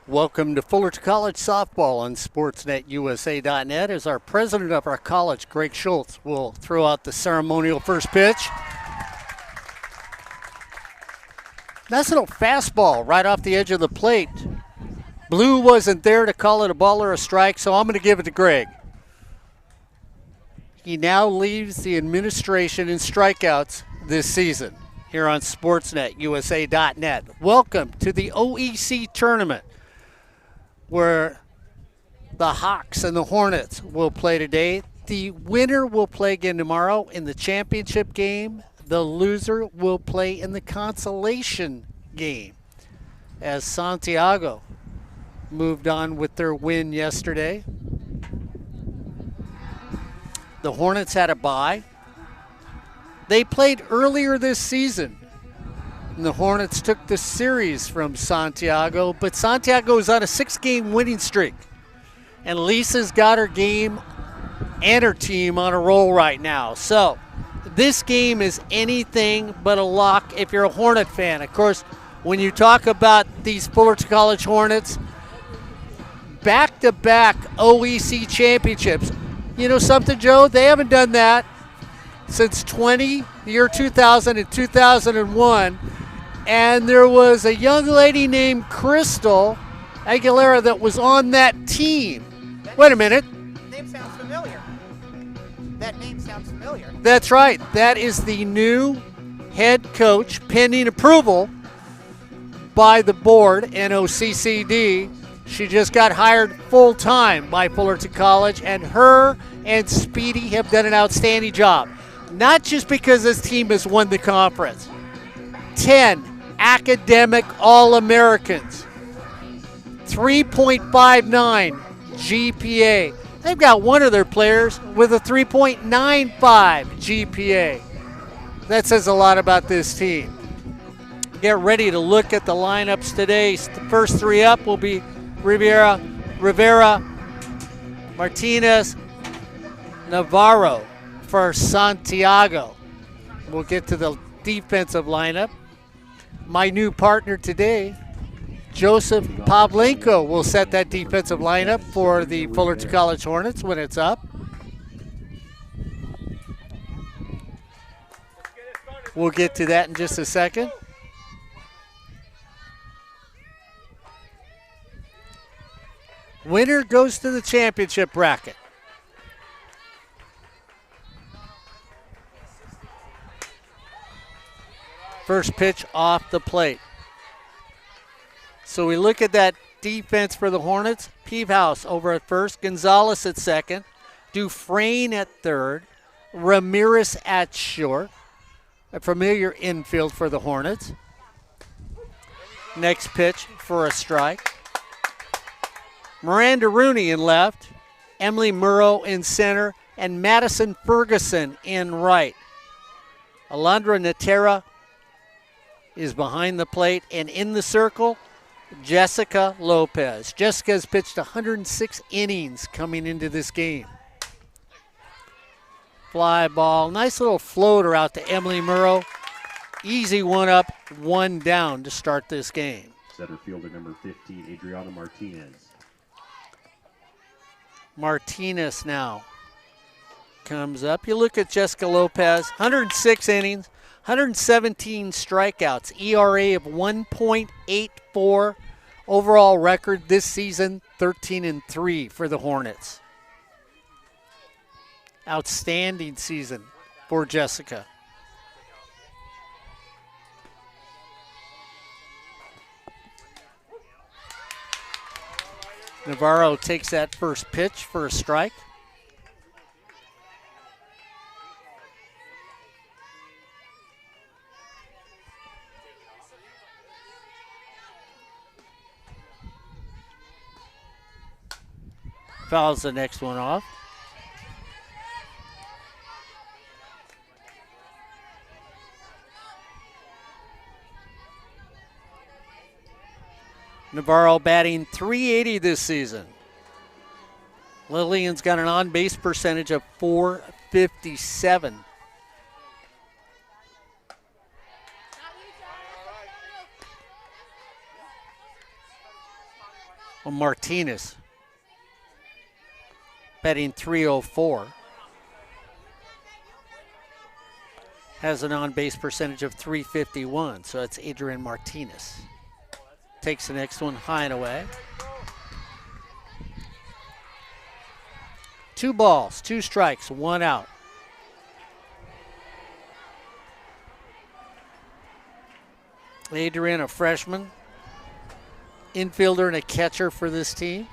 Welcome to Fullerton College Softball on SportsNetUSA.net as our president of our college, Greg Schultz, will throw out the ceremonial first pitch. Nice little fastball right off the edge of the plate. Blue wasn't there to call it a ball or a strike, so I'm going to give it to Greg. He now leaves the administration in strikeouts this season here on SportsNetUSA.net. Welcome to the OEC tournament, where the Hawks and the Hornets will play today. The winner will play again tomorrow in the championship game. The loser will play in the consolation game, as Santiago moved on with their win yesterday. The Hornets had a bye. They played earlier this season, and the Hornets took the series from Santiago, but Santiago is on a 6-game winning streak. And Lisa's got her game and her team on a roll right now. So this game is anything but a lock if you're a Hornet fan. Of course, when you talk about these Fullerton College Hornets, back-to-back OEC championships. You know something, Joe? They haven't done that since the year 2000 and 2001. And there was a young lady named Crystal Aguilera that was on that team. Wait a minute. Name sounds familiar. That name sounds familiar. That's right. That is the new head coach, pending approval by the board, NOCCD. She just got hired full-time by Fullerton College, and her and Speedy have done an outstanding job. Not just because this team has won the conference. 10 academic All-Americans. 3.59 GPA. They've got one of their players with a 3.95 GPA. That says a lot about this team. Get ready to look at the lineups today. The first three up will be Rivera, Martinez, Navarro for Santiago. We'll get to the defensive lineup. My new partner today, Joseph Pavlenko, will set that defensive lineup for the Fullerton College Hornets when it's up. We'll get to that in just a second. Winner goes to the championship bracket. First pitch off the plate. So we look at that defense for the Hornets. Peavehouse over at first, Gonzalez at second, Dufresne at third, Ramirez at short. A familiar infield for the Hornets. Next pitch for a strike. Miranda Rooney in left, Emily Murrow in center, and Madison Ferguson in right. Alondra Natera is behind the plate, and in the circle, Jessica Lopez. Jessica's pitched 106 innings coming into this game. Fly ball, nice little floater out to Emily Murrow. Easy one up, one down to start this game. Center fielder number 15, Adriana Martinez. Martinez now comes up. You look at Jessica Lopez, 106 innings, 117 strikeouts, ERA of 1.84. Overall record this season, 13-3 for the Hornets. Outstanding season for Jessica. Navarro takes that first pitch for a strike. Fouls the next one off. Navarro batting .380 this season. Lillian's got an on-base percentage of .457. Well, Martinez batting .304. Has an on-base percentage of .351, so that's Adrian Martinez. Takes the next one high and away. 2 balls, 2 strikes, 1 out. Adrian, a freshman, infielder and a catcher for this team.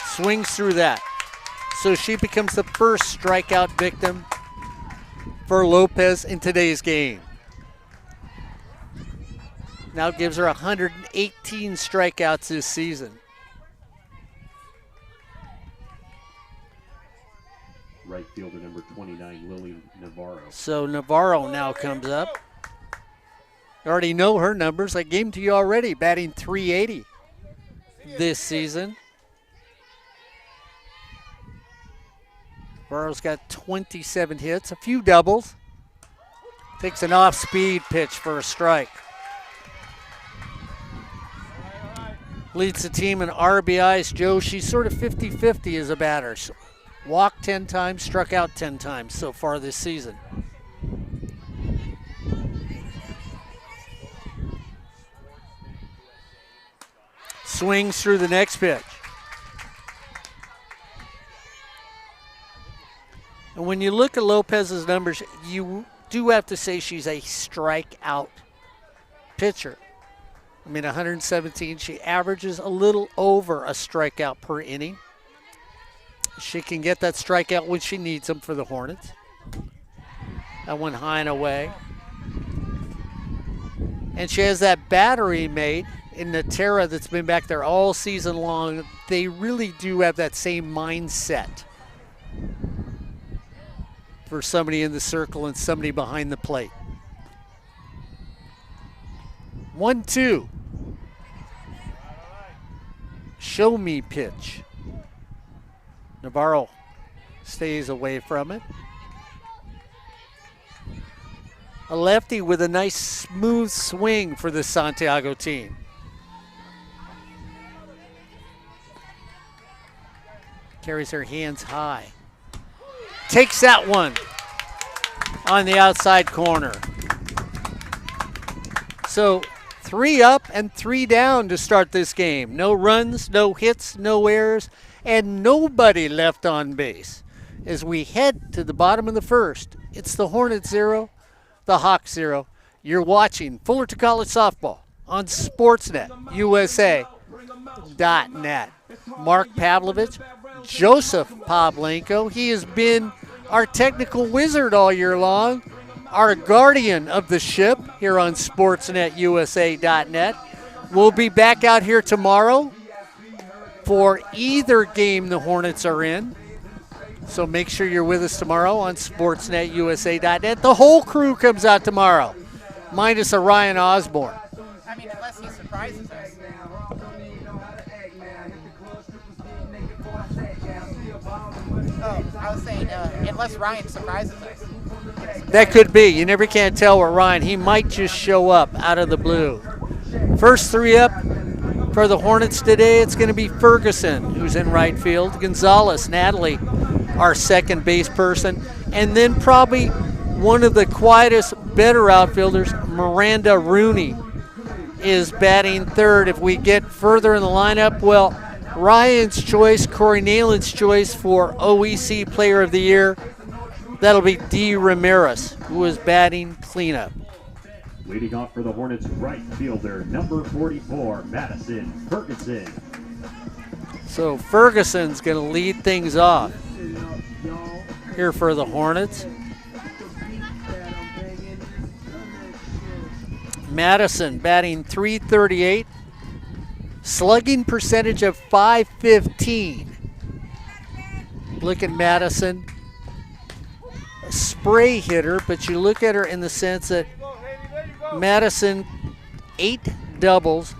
Swings through that. So she becomes the first strikeout victim for Lopez in today's game. Now gives her 118 strikeouts this season. Right fielder number 29, Lily Navarro. So Navarro now comes up. You already know her numbers. I gave them to you already, batting .380 this season. Navarro's got 27 hits, a few doubles. Takes an off-speed pitch for a strike. Leads the team in RBIs. Joe, she's sort of 50-50 as a batter. Walked 10 times, struck out 10 times so far this season. Swings through the next pitch. And when you look at Lopez's numbers, you do have to say she's a strikeout pitcher. I mean, 117, she averages a little over a strikeout per inning. She can get that strikeout when she needs them for the Hornets. That one high and away. And she has that battery mate in Natera that's been back there all season long. They really do have that same mindset for somebody in the circle and somebody behind the plate. 1-2. Show me pitch. Navarro stays away from it. A lefty with a nice smooth swing for the Santiago team. Carries her hands high. Takes that one on the outside corner. So 3 up and 3 down to start this game. No runs, no hits, no errors, and nobody left on base. As we head to the bottom of the first, it's the Hornets 0, the Hawks 0. You're watching Fullerton College Softball on Sportsnet, USA.net. Mark Pavlovich, Joseph Pavlenko. He has been our technical wizard all year long, our guardian of the ship here on Sportsnet, USA.net. We'll be back out here tomorrow for either game the Hornets are in. So make sure you're with us tomorrow on Sportsnet, USA.net. The whole crew comes out tomorrow, minus Orion Osborne. I mean, unless he surprises us. Oh, I was saying, unless Ryan surprises us. That could be. You never can tell with Ryan. He might just show up out of the blue. First 3 up for the Hornets today, it's going to be Ferguson, who's in right field. Gonzalez, Natalie, our second base person. And then probably one of the quietest, better outfielders, Miranda Rooney, is batting third. If we get further in the lineup, well, Ryan's choice, Corey Nalen's choice for OEC Player of the Year, that'll be D. Ramirez, who is batting cleanup. Leading off for the Hornets, right fielder, number 44, Madison Ferguson. So Ferguson's going to lead things off here for the Hornets. Madison batting .338, slugging percentage of .515. Look at Madison, a spray hitter, but you look at her in the sense that Madison, 8 doubles,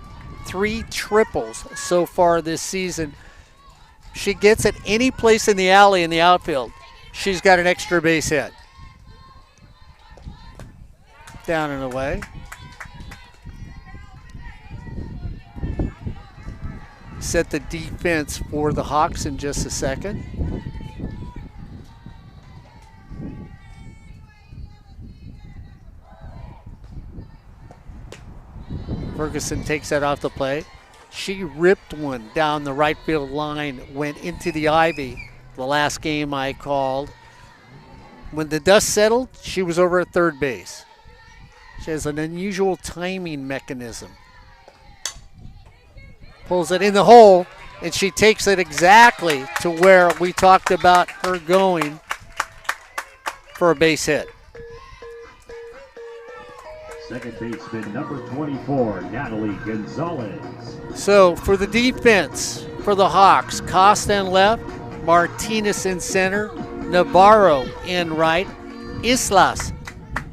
3 triples so far this season. She gets at any place in the alley in the outfield, she's got an extra base hit. Down and away. set the defense for the Hawks in just a second. Ferguson takes that off the plate. She ripped one down the right field line, went into the ivy the last game I called. When the dust settled, she was over at third base. She has an unusual timing mechanism. Pulls it in the hole, and she takes it exactly to where we talked about her going for a base hit. Second baseman, number 24, Natalie Gonzalez. So for the defense, for the Hawks, Costa in left, Martinez in center, Navarro in right, Islas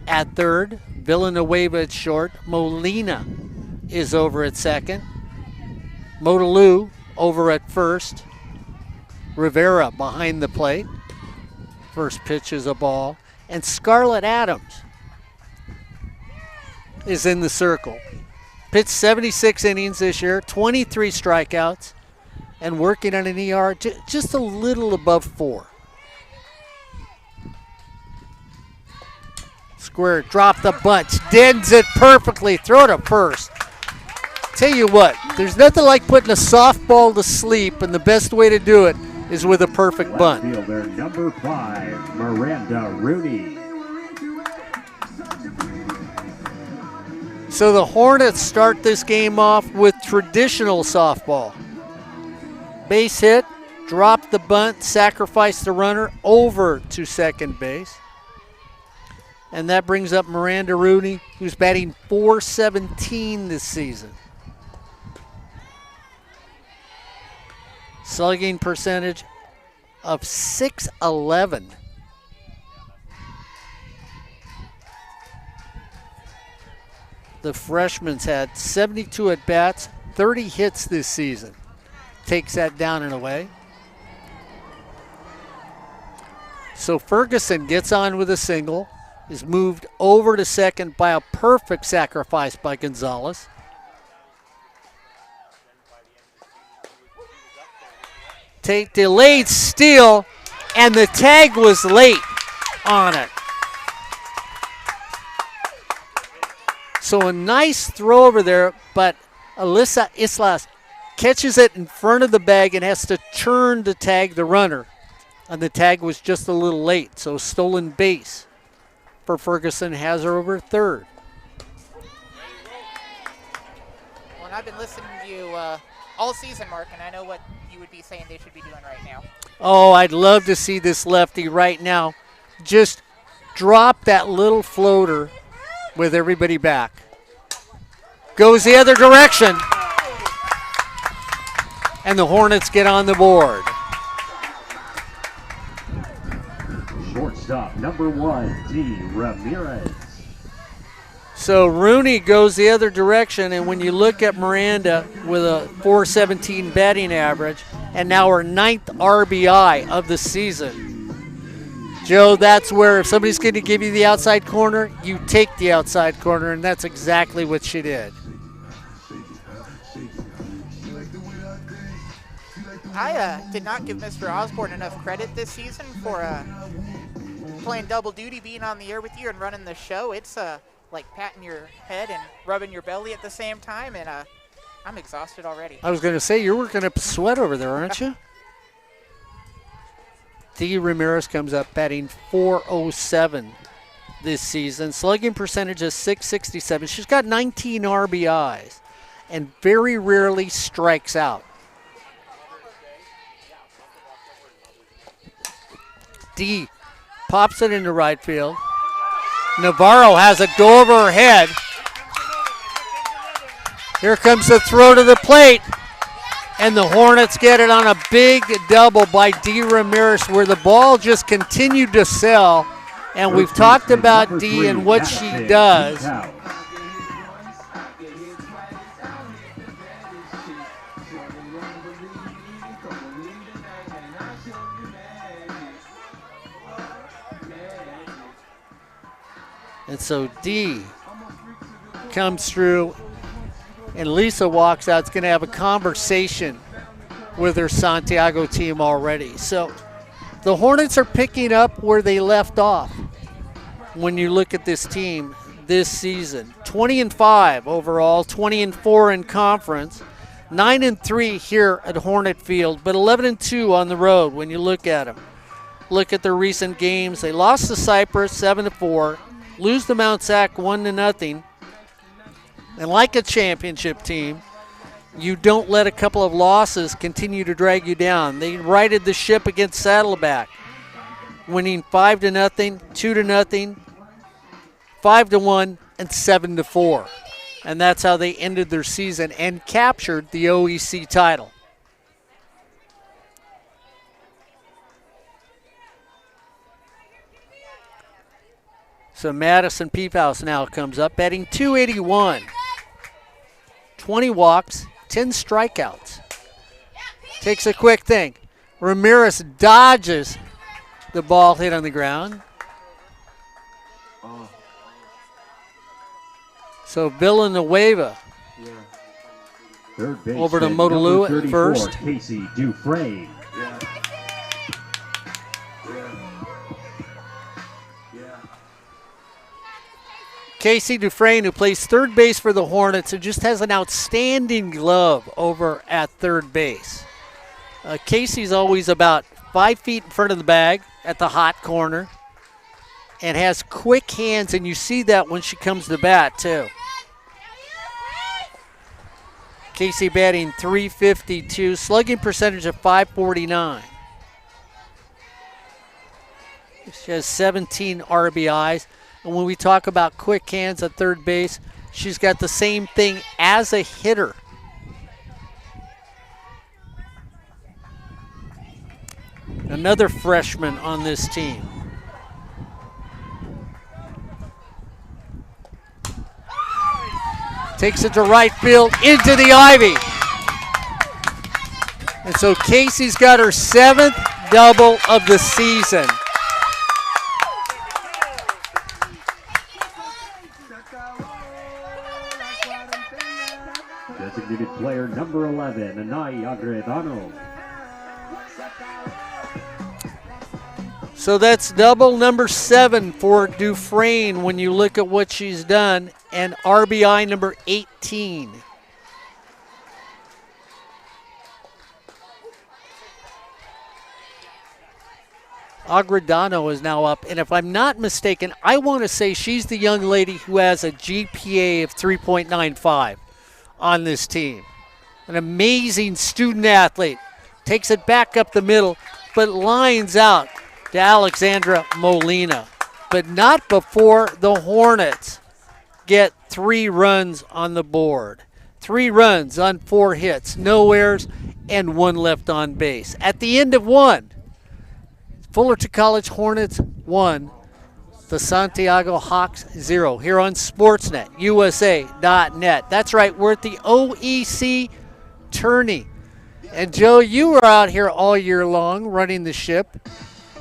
at third, Villanueva at short, Molina is over at second, Motalou over at first, Rivera behind the plate. First pitch is a ball, and Scarlett Adams is in the circle. Pitched 76 innings this year, 23 strikeouts, and working on an ER just a little above 4. Square, drop the bunch, dens it perfectly, throw it to first. Tell you what, there's nothing like putting a softball to sleep, and the best way to do it is with a perfect bunt. Left fielder, number 5, Miranda Rooney. So the Hornets start this game off with traditional softball. Base hit, drop the bunt, sacrifice the runner over to second base. And that brings up Miranda Rooney, who's batting .417 this season. Slugging percentage of .611. The freshman's had 72 at-bats, 30 hits this season. Takes that down and away. So Ferguson gets on with a single, is moved over to second by a perfect sacrifice by Gonzalez. Take delayed steal, and the tag was late on it. So a nice throw over there, but Alyssa Islas catches it in front of the bag and has to turn to tag the runner. And the tag was just a little late, so stolen base for Ferguson has her over third. Well, I've been listening to you all season, Mark, and I know what you would be saying they should be doing right now. Oh, I'd love to see this lefty right now just drop that little floater with everybody back. Goes the other direction. And the Hornets get on the board. Shortstop, number 1, D. Ramirez. So Rooney goes the other direction, and when you look at Miranda with a .417 batting average, and now her 9th RBI of the season, Joe, that's where if somebody's going to give you the outside corner, you take the outside corner, and that's exactly what she did. I did not give Mr. Osborne enough credit this season for playing double duty, being on the air with you and running the show. It's like patting your head and rubbing your belly at the same time, and I'm exhausted already. I was going to say, you're working up a sweat over there, aren't you? D. Ramirez comes up batting .407 this season. Slugging percentage is .667. She's got 19 RBIs and very rarely strikes out. D pops it into right field. Navarro has it go over her head. Here comes the throw to the plate. And the Hornets get it on a big double by D. Ramirez, where the ball just continued to sell. And we've talked about D and what she does. And so D comes through, and Lisa walks out. It's going to have a conversation with their Santiago team already. So the Hornets are picking up where they left off when you look at this team this season. 20-5 overall, 20-4 in conference, 9-3 here at Hornet Field, but 11-2 on the road when you look at them. Look at their recent games. They lost to Cypress 7-4, lose to Mount Sac 1-0. And like a championship team, you don't let a couple of losses continue to drag you down. They righted the ship against Saddleback, winning 5-0, 2-0, 5-1, and 7-4. And that's how they ended their season and captured the OEC title. So Madison Peephouse now comes up, batting .281. 20 walks, 10 strikeouts. Takes a quick thing. Ramirez dodges the ball hit on the ground. So Villanueva over to Motalua at first. Casey Dufresne. Casey Dufresne, who plays third base for the Hornets and just has an outstanding glove over at third base. Casey's always about 5 feet in front of the bag at the hot corner and has quick hands, and you see that when she comes to bat too. Casey batting .352, slugging percentage of .549. She has 17 RBIs. And when we talk about quick hands at third base, she's got the same thing as a hitter. Another freshman on this team. Takes it to right field, into the ivy. And so Casey's got her 7th double of the season. Designated player number 11, Anay Agredano. So that's double number 7 for Dufresne when you look at what she's done, and RBI number 18. Agredano is now up, and if I'm not mistaken, I want to say she's the young lady who has a GPA of 3.95 on this team. An amazing student athlete. Takes it back up the middle, but lines out to Alexandra Molina. But not before the Hornets get 3 runs on the board. 3 runs on 4 hits, no errors, and 1 left on base. At the end of 1, Fullerton College Hornets 1, the Santiago Hawks 0, here on Sportsnet, USA.net. That's right, we're at the OEC tourney. And Joe, you were out here all year long running the ship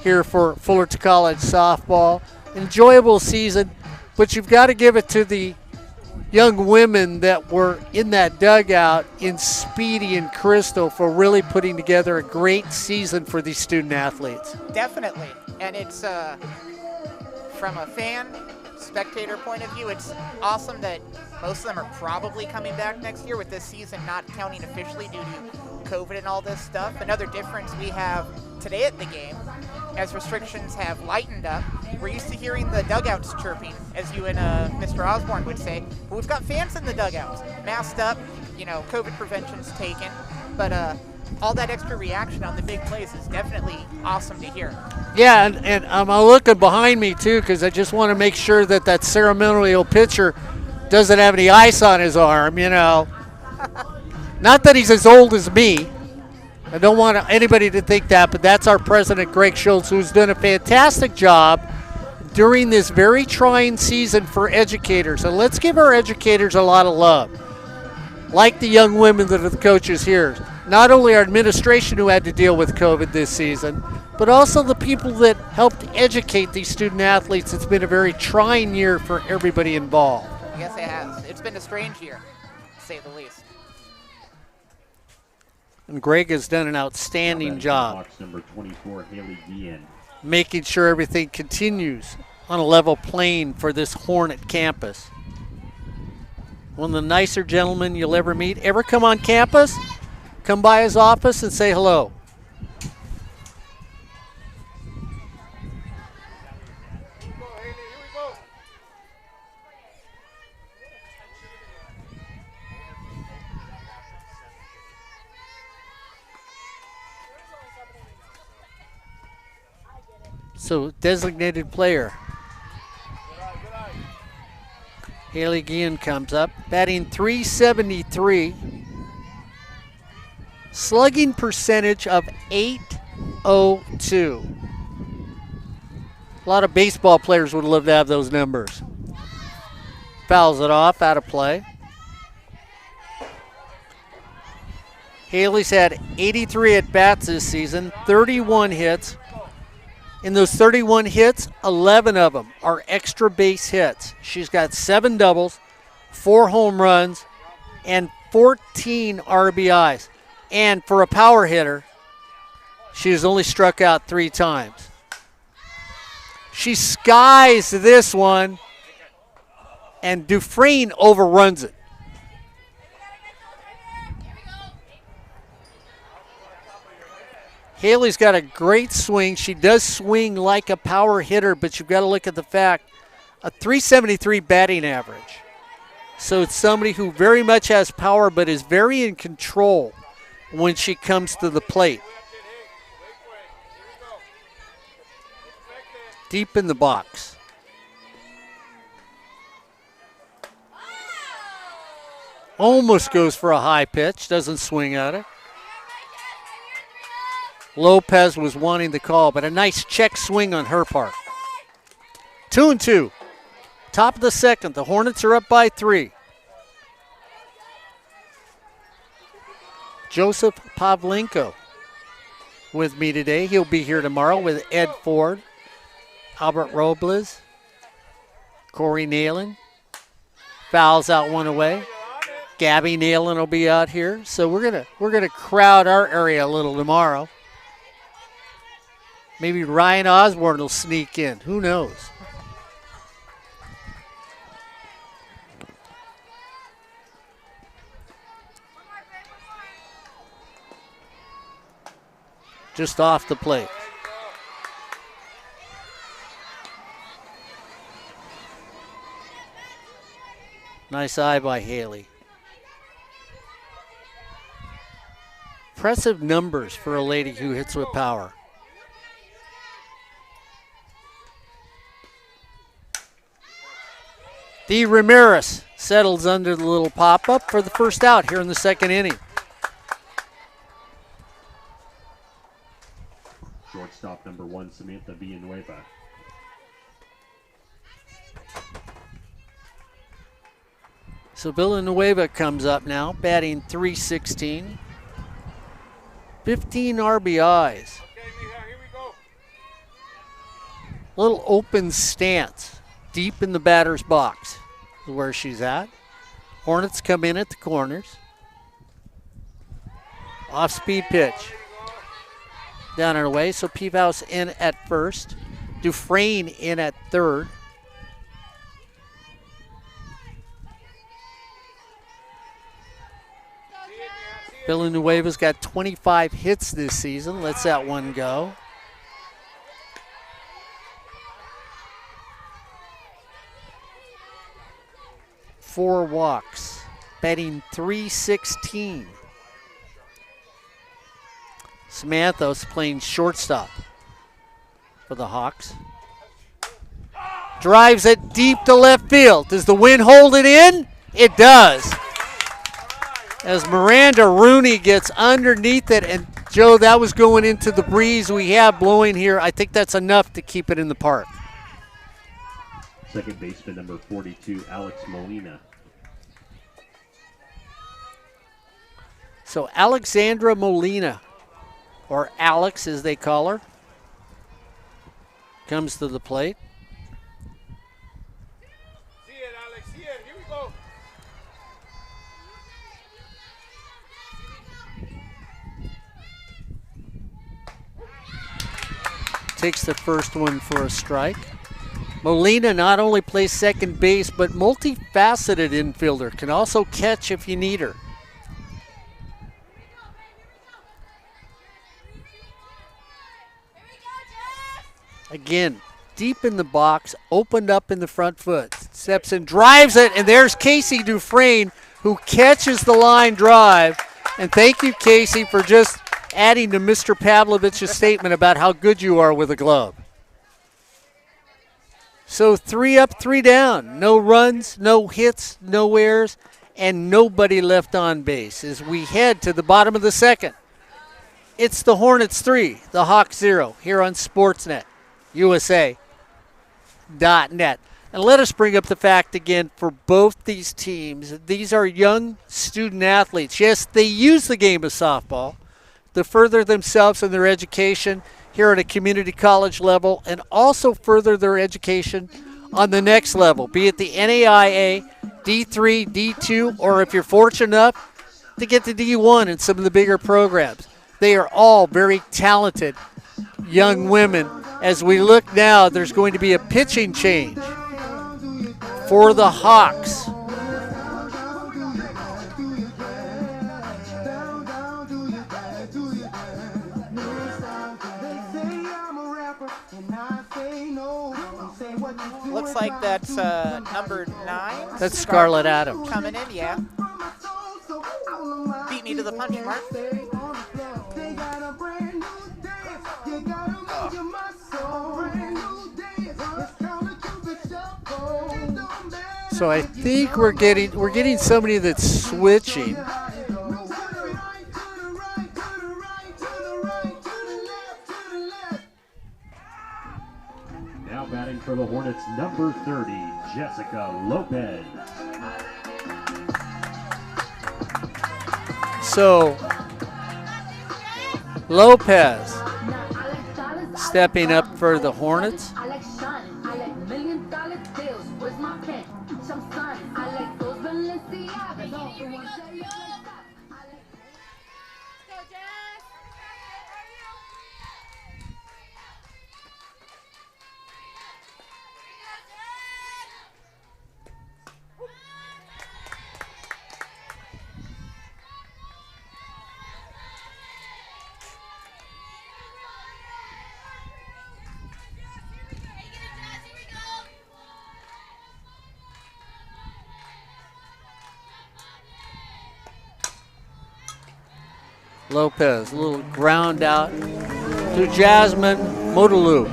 here for Fullerton College softball. Enjoyable season, but you've got to give it to the young women that were in that dugout in Speedy and Crystal for really putting together a great season for these student athletes. Definitely, and it's from a fan, spectator point of view, it's awesome that most of them are probably coming back next year with this season not counting officially due to COVID and all this stuff. Another difference we have today at the game, as restrictions have lightened up, we're used to hearing the dugouts chirping, as you and Mr. Osborne would say, but we've got fans in the dugouts, masked up, you know, COVID prevention's taken, but all that extra reaction on the big plays is definitely awesome to hear. Yeah, and I'm looking behind me too, because I just want to make sure that that ceremonial pitcher doesn't have any ice on his arm, you know. Not that he's as old as me. I don't want anybody to think that, but that's our president, Greg Schultz, who's done a fantastic job during this very trying season for educators. And let's give our educators a lot of love, like the young women that are the coaches here. Not only our administration who had to deal with COVID this season, but also the people that helped educate these student athletes. It's been a very trying year for everybody involved. Yes, it has. It's been a strange year, to say the least. And Greg has done an outstanding job Hawks number 24, Haley Guillen. making sure everything continues on a level plane for this Hornet campus. One of the nicer gentlemen you'll ever meet. Ever come on campus? Come by his office and say hello. So, designated player. Haley Guillen comes up, batting .373. Slugging percentage of .802. A lot of baseball players would love to have those numbers. Fouls it off, out of play. Haley's had 83 at-bats this season, 31 hits. In those 31 hits, 11 of them are extra base hits. She's got 7 doubles, 4 home runs, and 14 RBIs. And for a power hitter, she has only struck out 3 times. She skies this one, and Dufresne overruns it. Haley's got a great swing. She does swing like a power hitter, but you've got to look at the fact, a .373 batting average. So it's somebody who very much has power but is very in control when she comes to the plate. Deep in the box. Almost goes for a high pitch, doesn't swing at it. Lopez was wanting the call, but a nice check swing on her part. 2-2. Top of the second. The Hornets are up by 3. Joseph Pavlenko with me today. He'll be here tomorrow with Ed Ford, Albert Robles, Corey Nalen. Fouls out one away. Gabby Nalen will be out here. So we're gonna crowd our area a little tomorrow. Maybe Ryan Osborne will sneak in. Who knows? Just off the plate. Nice eye by Haley. Impressive numbers for a lady who hits with power. D. Ramirez settles under the little pop-up for the first out here in the second inning. Shortstop number 1, Samantha Villanueva. So Villanueva comes up now, batting .316. 15 RBIs. Little open stance. Deep in the batter's box is where she's at. Hornets come in at the corners. Off-speed pitch. Down and away, so Peevouse in at first. Dufresne in at third. Villanueva's got 25 hits this season. Lets that one go. Four walks, batting .316. Samantha's playing shortstop for the Hawks. Drives it deep to left field. Does the wind hold it in? It does. As Miranda Rooney gets underneath it, and Joe, that was going into the breeze we have blowing here. I think that's enough to keep it in the park. Second baseman number 42, Alex Molina. So Alexandra Molina, or Alex as they call her, comes to the plate. See it, Alex. See it. Here we go. takes the first one for a strike. Molina not only plays second base, but multifaceted infielder. Can also catch if you need her. Again, deep in the box, opened up in the front foot. Steps in, drives it, and there's Casey Dufresne, who catches the line drive. And thank you, Casey, for just adding to Mr. Pavlovich's statement about how good you are with a glove. So 3 up, 3 down. No runs, no hits, no errors, and nobody left on base as we head to the bottom of the second. It's the Hornets 3, the Hawks 0 here on Sportsnet, USA.net. And let us bring up the fact again for both these teams. These are young student athletes. Yes, they use the game of softball to further themselves in their education here at a community college level and also further their education on the next level, be it the NAIA, D3, D2, or if you're fortunate enough to get to D1 in some of the bigger programs. They are all very talented young women. As we look now, there's going to be a pitching change for the Hawks. Looks like that's number 9. That's Scarlett Adams. Coming in, yeah. Beat me to the punch, Mark. So I think we're getting somebody that's switching. Now batting for the Hornets, number 30, Jessica Lopez. So Lopez stepping up for the Hornets. Lopez, a little ground out to Jasmine Modalu.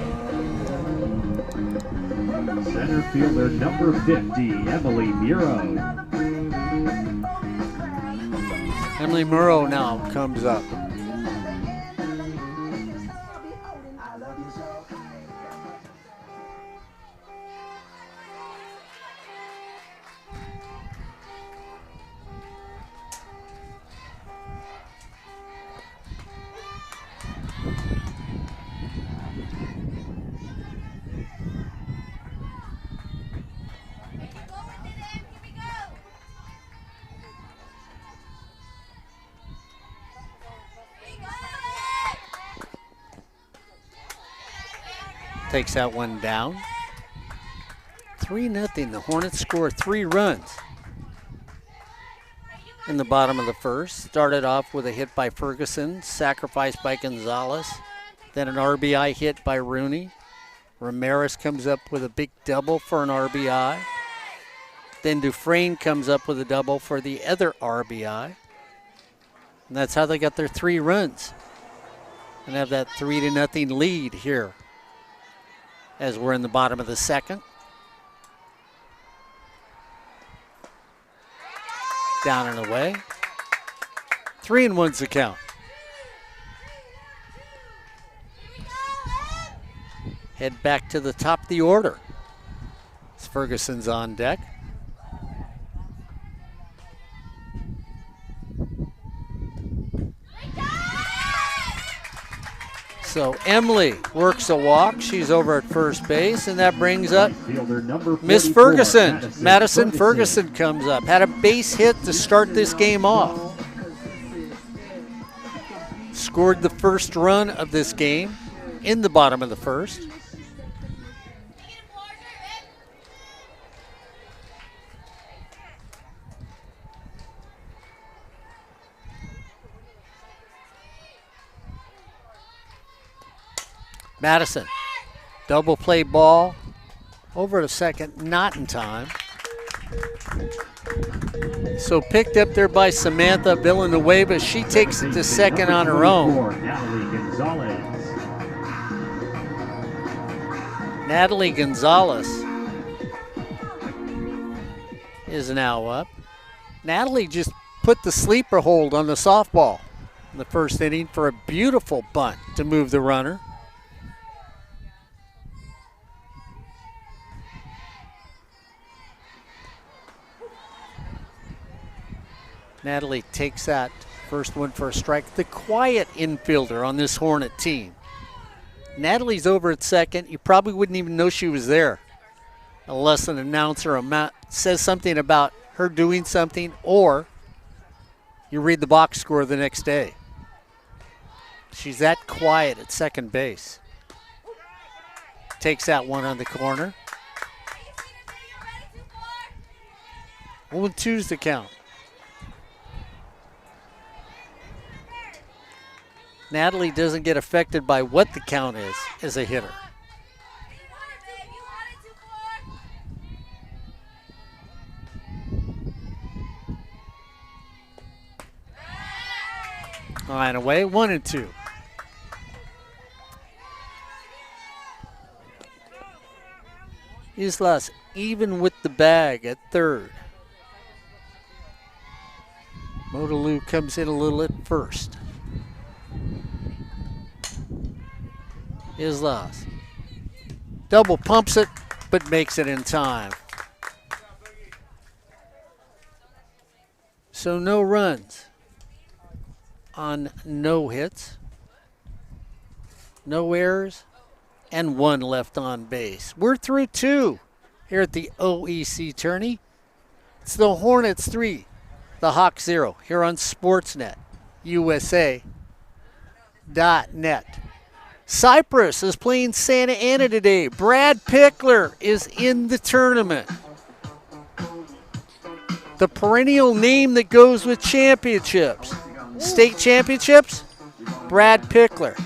Center fielder number 50, Emily Muro. Emily Murrow now comes up. Takes that one down. 3-0. The Hornets score 3 runs in the bottom of the first. Started off with a hit by Ferguson, sacrificed by Gonzalez, then an RBI hit by Rooney. Ramirez comes up with a big double for an RBI. Then Dufresne comes up with a double for the other RBI. And that's how they got their 3 runs and have that 3-0 lead here as we're in the bottom of the second. Down and away. 3-1's the count. Head back to the top of the order as Ferguson's on deck. So Emily works a walk. She's over at first base, and that brings up Miss Ferguson. Madison Ferguson comes up. Had a base hit to start this game off. Scored the first run of this game. in the bottom of the first. Madison, double play ball, over to second, not in time. So picked up there by Samantha Villanueva. She takes it to second on her own. Natalie Gonzalez is now up. Natalie just put the sleeper hold on the softball in the first inning for a beautiful bunt to move the runner. Natalie takes that first one for a strike. The quiet infielder on this Hornet team. Natalie's over at second. You probably wouldn't even know she was there unless an announcer says something about her doing something, or you read the box score the next day. She's that quiet at second base. Takes that one on the corner. 0-2's the count. Natalie doesn't get affected by what the count is as a hitter. Line away, 1-2. Islas even with the bag at third. Motaloo comes in a little at first. Islas double pumps it, but makes it in time. So no runs on no hits, no errors, and one left on base. We're through two here at the OEC tourney. It's the Hornets 3, the Hawks 0 here on Sportsnet, USA.net. Cyprus is playing Santa Ana today. Brad Pickler is in the tournament. The perennial name that goes with championships. State championships, Brad Pickler.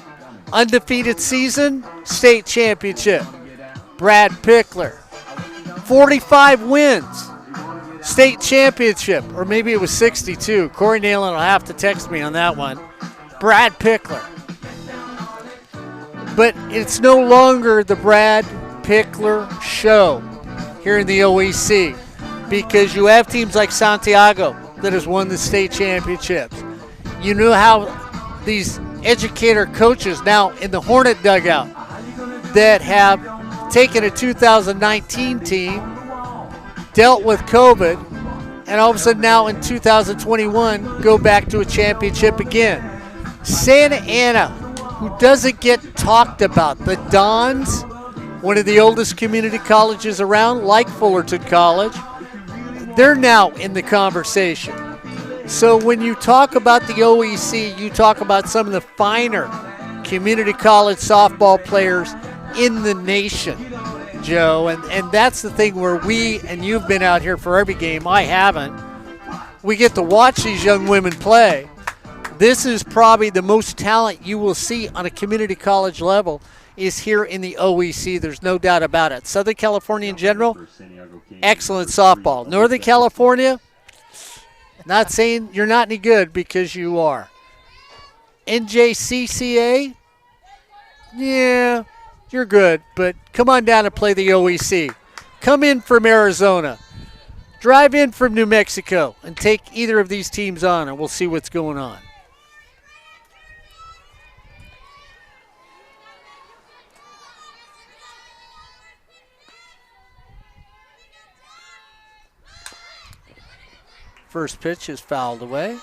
Undefeated season, state championship, Brad Pickler. 45 wins, state championship, or maybe it was 62. Corey Nalen will have to text me on that one. Brad Pickler. But it's no longer the Brad Pickler show here in the OEC, because you have teams like Santiago that has won the state championships. You know how these educator coaches now in the Hornet dugout that have taken a 2019 team, dealt with COVID, and all of a sudden now in 2021 go back to a championship again. Santa Ana, who doesn't get talked about, the Dons, one of the oldest community colleges around, like Fullerton College, they're now in the conversation. So when you talk about the OEC, you talk about some of the finer community college softball players in the nation, Joe. And that's the thing where we, and you've been out here for every game, I haven't, we get to watch these young women play. This is probably the most talent you will see on a community college level is here in the OEC. There's no doubt about it. Southern California in general, excellent softball. Northern California, not saying you're not any good, because you are. NJCCA, yeah, you're good, but come on down and play the OEC. Come in from Arizona. Drive in from New Mexico and take either of these teams on, and we'll see what's going on. First pitch is fouled away. All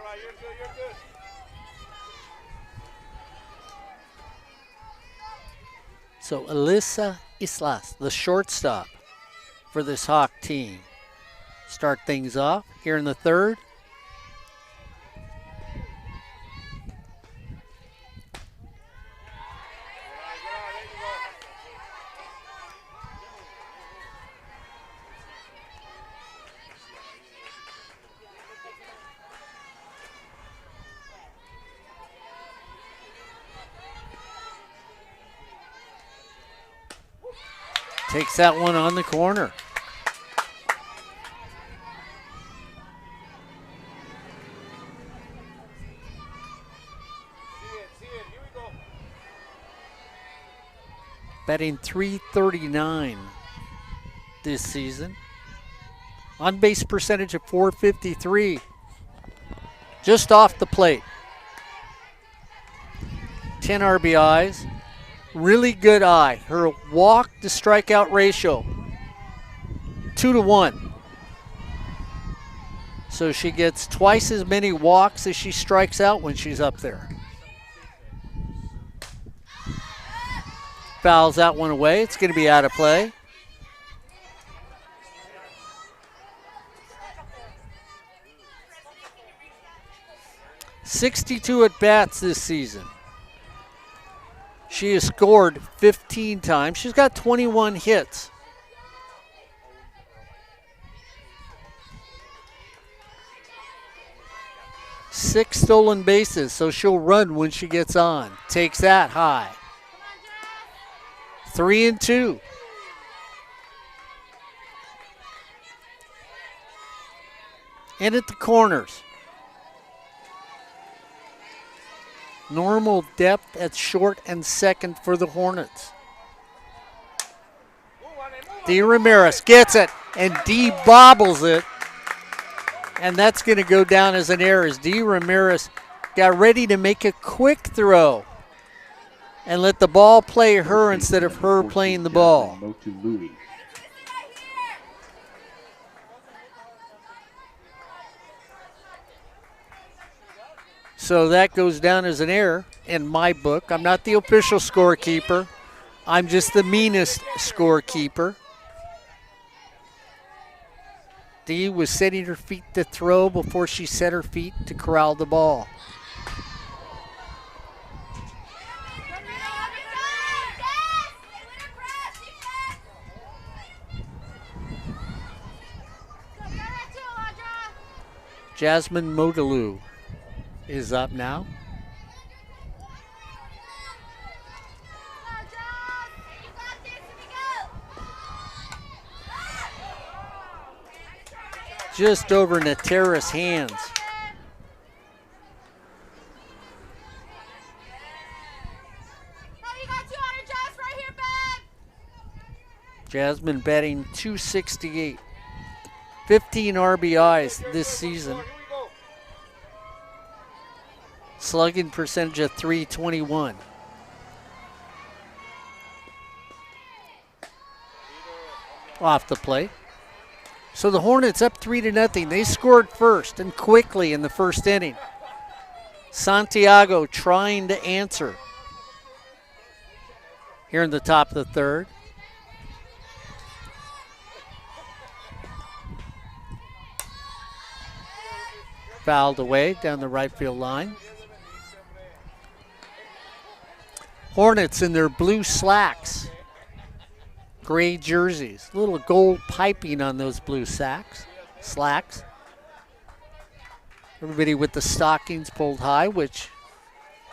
right, you're good, you're good. So Alyssa Islas, the shortstop for this Hawk team, start things off here in the third. Takes that one on the corner. See it, here we go. Batting .339 this season. On base percentage of .453. Just off the plate. 10 RBIs. Really good eye. Her walk to strikeout ratio, 2-to-1. So she gets twice as many walks as she strikes out when she's up there. Fouls that one away. It's going to be out of play. .62 at bats this season. She has scored 15 times. She's got 21 hits. Six stolen bases, so she'll run when she gets on. Takes that high. 3-2. In at the corners. Normal depth at short and second for the Hornets. D. Ramirez gets it, and D bobbles it. And that's going to go down as an error as D. Ramirez got ready to make a quick throw and let the ball play her instead of her playing the ball. So that goes down as an error in my book. I'm not the official scorekeeper. I'm just the meanest scorekeeper. Dee was setting her feet to throw before she set her feet to corral the ball. Jasmine Modaloo is up now. Just over Natera's hands. Jasmine batting .268. 15 RBIs this season. Slugging percentage of .321. Off the plate. So the Hornets up 3-0. They scored first and quickly in the first inning. Santiago trying to answer here in the top of the third. Fouled away down the right field line. Hornets in their blue slacks. Gray jerseys. Little gold piping on those blue slacks. Everybody with the stockings pulled high, which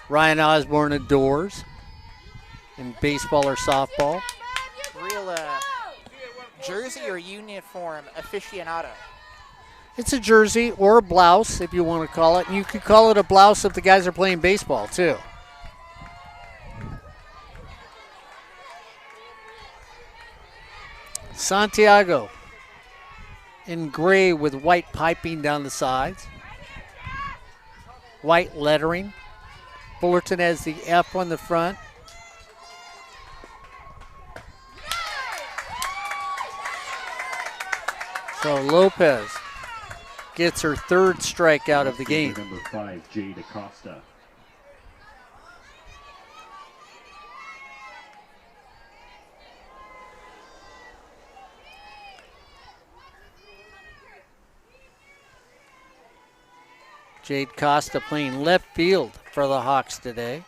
Ryan Osborne adores in baseball or softball. Real jersey or uniform aficionado? It's a jersey or a blouse, if you want to call it. And you could call it a blouse if the guys are playing baseball, too. Santiago in gray with white piping down the sides. White lettering. Fullerton has the F on the front. So Lopez gets her third strikeout of the game. Number 5, Jade Acosta. Jade Costa playing left field for the Hawks today.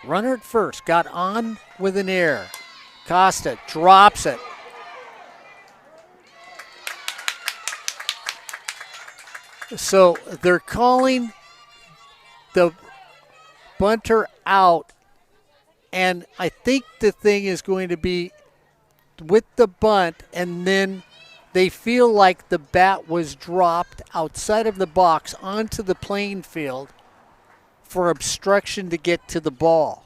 Runner at first, got on with an error. Costa drops it. So they're calling the bunt her out. And I think the thing is going to be with the bunt, and then they feel like the bat was dropped outside of the box onto the playing field for obstruction to get to the ball.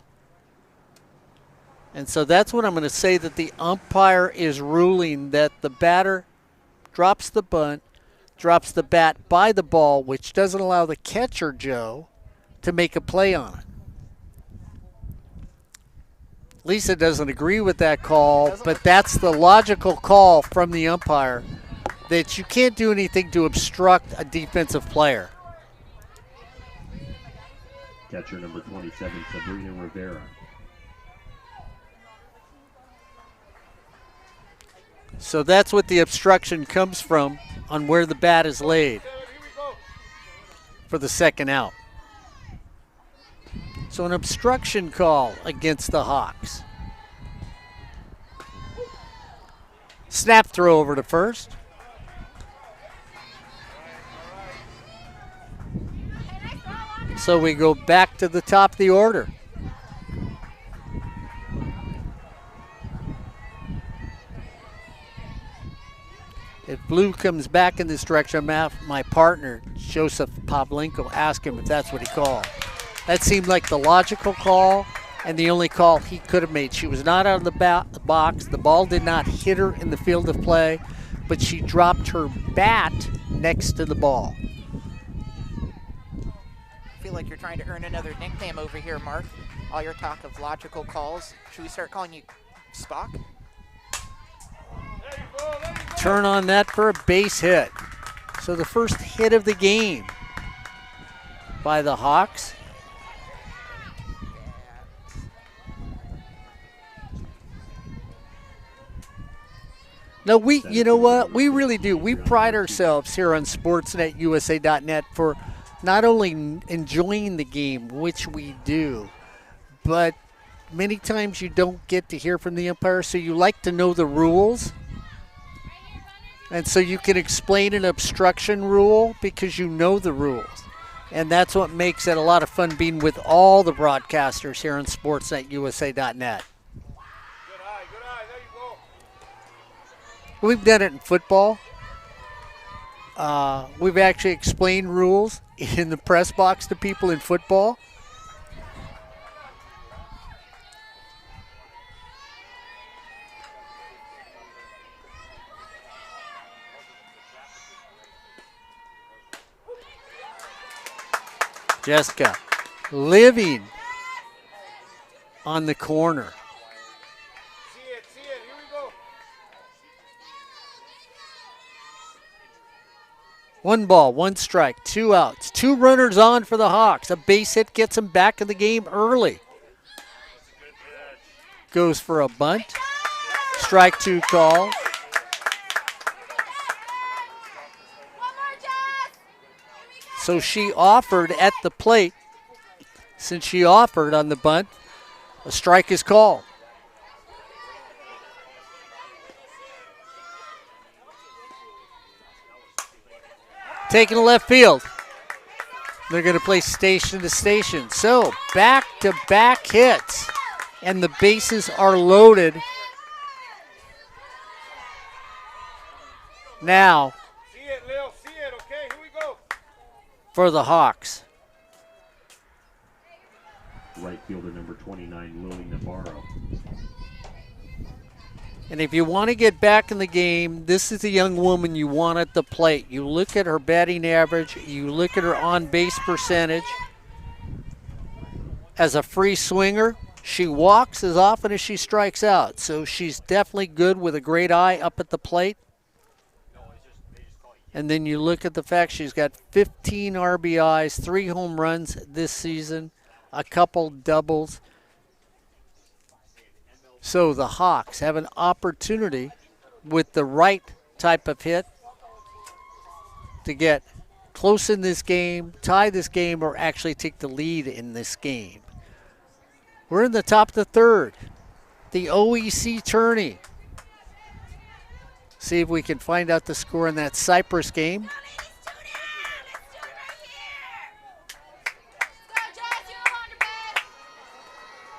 And so that's what I'm going to say, that the umpire is ruling that the batter drops the bunt, drops the bat by the ball, which doesn't allow the catcher, Joe, to make a play on it. Lisa doesn't agree with that call, but that's the logical call from the umpire, that you can't do anything to obstruct a defensive player. Catcher number 27, Sabrina Rivera. So that's what the obstruction comes from, on where the bat is laid for the second out. So an obstruction call against the Hawks. Snap throw over to first. So we go back to the top of the order. If Blue comes back in this direction, my partner, Joseph Pavlenko, asked him if that's what he called. That seemed like the logical call and the only call he could have made. She was not out of the box. The ball did not hit her in the field of play, but she dropped her bat next to the ball. I feel like you're trying to earn another nickname over here, Mark. All your talk of logical calls. Should we start calling you Spock? Turn on that for a base hit. So the first hit of the game by the Hawks. No, you know what? We really do. We pride ourselves here on SportsNetUSA.net for not only enjoying the game, which we do, but many times you don't get to hear from the umpire, so you like to know the rules. And so you can explain an obstruction rule because you know the rules. And that's what makes it a lot of fun being with all the broadcasters here on SportsNetUSA.net. We've done it in football. We've actually explained rules in the press box to people in football. Jessica living on the corner. See it, here we go. 1 ball, 1 strike, 2 outs. 2 runners on for the Hawks. A base hit gets them back in the game early. Goes for a bunt. Strike 2 call. So she offered at the plate. Since she offered on the bunt, a strike is called. Taking left field. They're going to play station to station. So back-to-back hits, and the bases are loaded. Now See it, Lil, see it, okay, here we go. for the Hawks. Right fielder number 29, Lily Navarro. And if you want to get back in the game, this is the young woman you want at the plate. You look at her batting average, you look at her on-base percentage. As a free swinger, she walks as often as she strikes out. So she's definitely good with a great eye up at the plate. And then you look at the fact she's got 15 RBIs, 3 home runs this season, a couple doubles. So the Hawks have an opportunity with the right type of hit to get close in this game, tie this game, or actually take the lead in this game. We're in the top of the third. The OEC tourney. See if we can find out the score in that Cyprus game.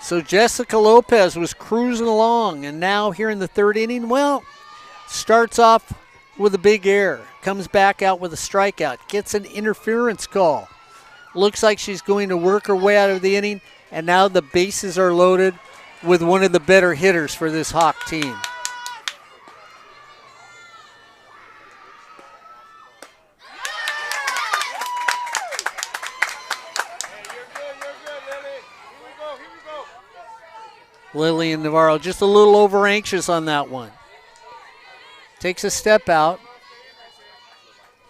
So Jessica Lopez was cruising along, and now here in the third inning, well, starts off with a big error, comes back out with a strikeout, gets an interference call. Looks like she's going to work her way out of the inning, and now the bases are loaded with one of the better hitters for this Hawk team. Lillian Navarro just a little over anxious on that one. Takes a step out,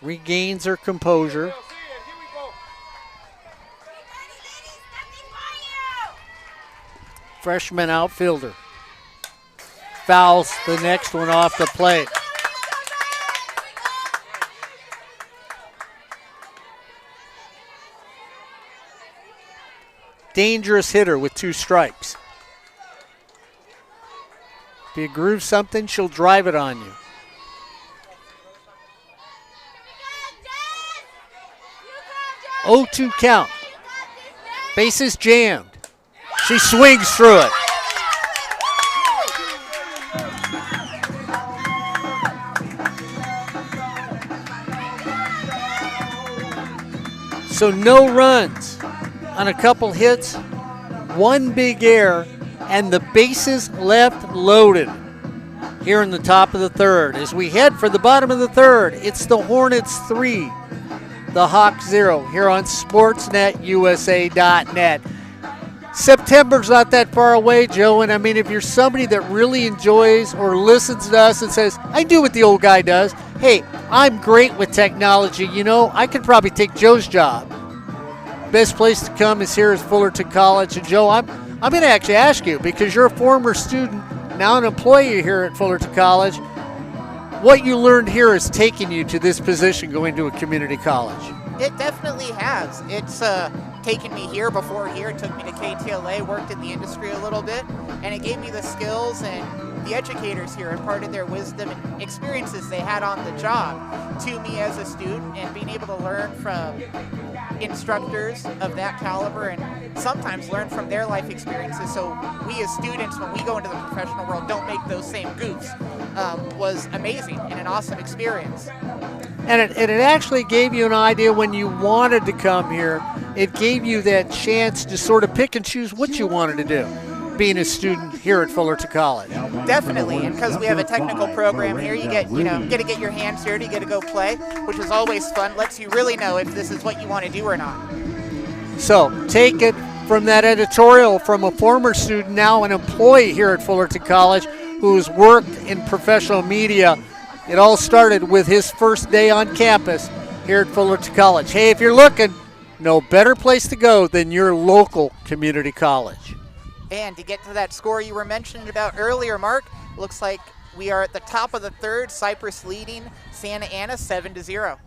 regains her composure. Freshman outfielder fouls the next one off the plate. Dangerous hitter with 2 strikes. If you groove something, she'll drive it on you. Oh, 2 count. Bases jammed. She swings through it. So no runs on a couple hits, 1 big error, and the bases left loaded here in the top of the third. As we head for the bottom of the third, it's the Hornets 3, the Hawks 0 here on SportsNetUSA.net. September's not that far away, Joe, and I mean, if you're somebody that really enjoys or listens to us and says, I do what the old guy does, hey, I'm great with technology, you know, I could probably take Joe's job. Best place to come is here at Fullerton College. And Joe, I'm going to actually ask you, because you're a former student, now an employee here at Fullerton College, what you learned here has taken you to this position going to a community college. It definitely has. It's taken me here. Before here, it took me to KTLA, worked in the industry a little bit, and it gave me the skills, and the educators here imparted their wisdom and experiences they had on the job to me as a student, and being able to learn from instructors of that caliber and sometimes learn from their life experiences, so we as students, when we go into the professional world, don't make those same goofs, was amazing and an awesome experience. And it actually gave you an idea when you wanted to come here. It gave you that chance to sort of pick and choose what you wanted to do, being a student here at Fullerton College. Definitely, and because we have a technical program here, you get to get your hands dirty, you get to go play, which is always fun. Lets you really know if this is what you want to do or not. So take it from that editorial from a former student, now an employee here at Fullerton College, who's worked in professional media. It all started with his first day on campus here at Fullerton College. Hey, if you're looking, no better place to go than your local community college. And to get to that score you were mentioning about earlier, Mark, looks like we are at the top of the third. Cypress leading Santa Ana 7-0.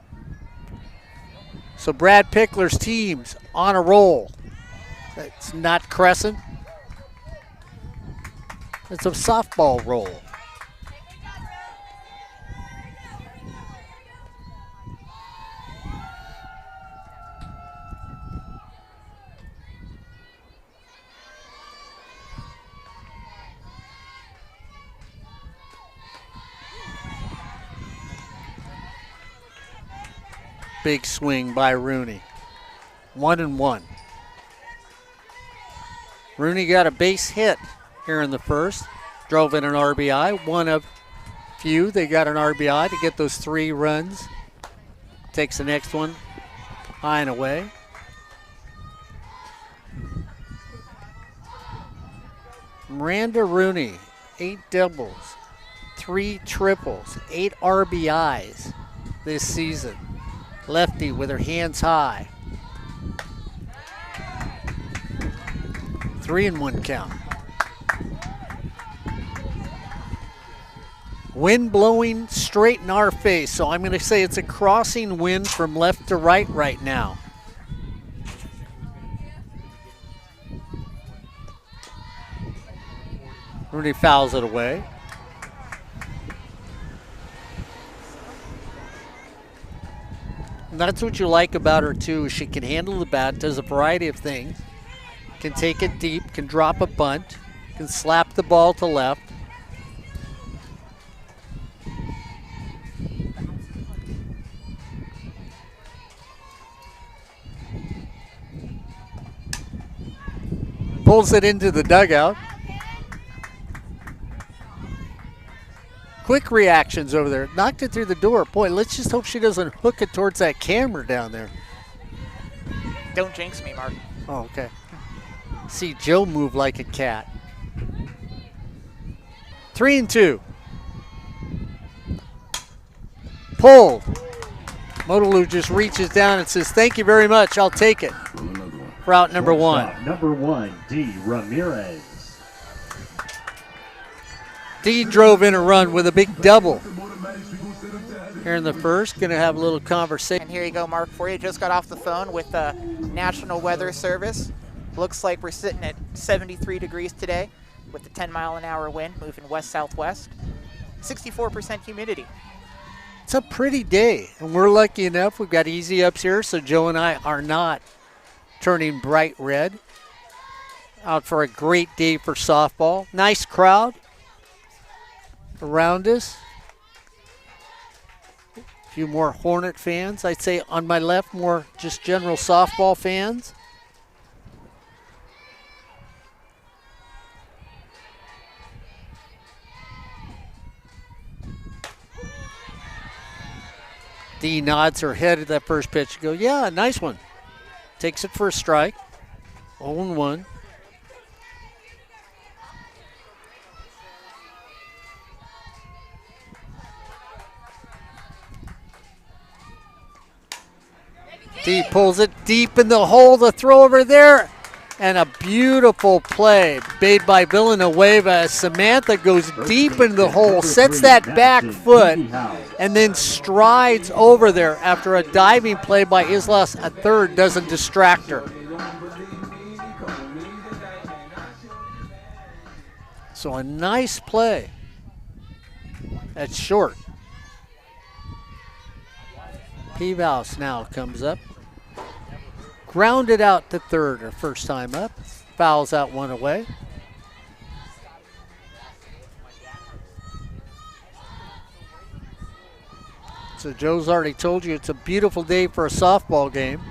So Brad Pickler's team's on a roll. It's not Crescent. It's a softball roll. Big swing by Rooney. 1-1. Rooney got a base hit here in the first. Drove in an RBI. One of few. They got an RBI to get those 3 runs. Takes the next one high and away. Miranda Rooney, 8 doubles, 3 triples, 8 RBIs this season. Lefty with her hands high. 3-1 count. Wind blowing straight in our face, so I'm going to say it's a crossing wind from left to right now. Rooney fouls it away. And that's what you like about her too. She can handle the bat, does a variety of things. Can take it deep, can drop a bunt, can slap the ball to left. Pulls it into the dugout. Quick reactions over there. Knocked it through the door. Boy, let's just hope she doesn't hook it towards that camera down there. Don't jinx me, Mark. Oh, okay. See Joe move like a cat. 3-2. Pulled. Modalu just reaches down and says, "Thank you very much. I'll take it." For out number one. Shortstop number 1, D. Ramirez. D drove in a run with a big double. Here in the first, going to have a little conversation. And here you go, Mark, for you. Just got off the phone with the National Weather Service. Looks like we're sitting at 73 degrees today with a 10-mile-an-hour wind moving west-southwest. 64% humidity. It's a pretty day, and we're lucky enough. We've got easy ups here, so Joe and I are not turning bright red. Out for a great day for softball. Nice crowd around us. A few more Hornet fans. I'd say on my left, more just general softball fans. Dee nods her head at that first pitch. Go, yeah, nice one. Takes it for a strike. 0-1. Dee pulls it deep in the hole. The throw over there. And a beautiful play made by Villanueva as Samantha goes deep into the hole, sets that back foot, and then strides over there after a diving play by Islas at third doesn't distract her. So a nice play. That's short. Peevouse now comes up. Grounded out to third her first time up. Fouls out one away. So Joe's already told you it's a beautiful day for a softball game.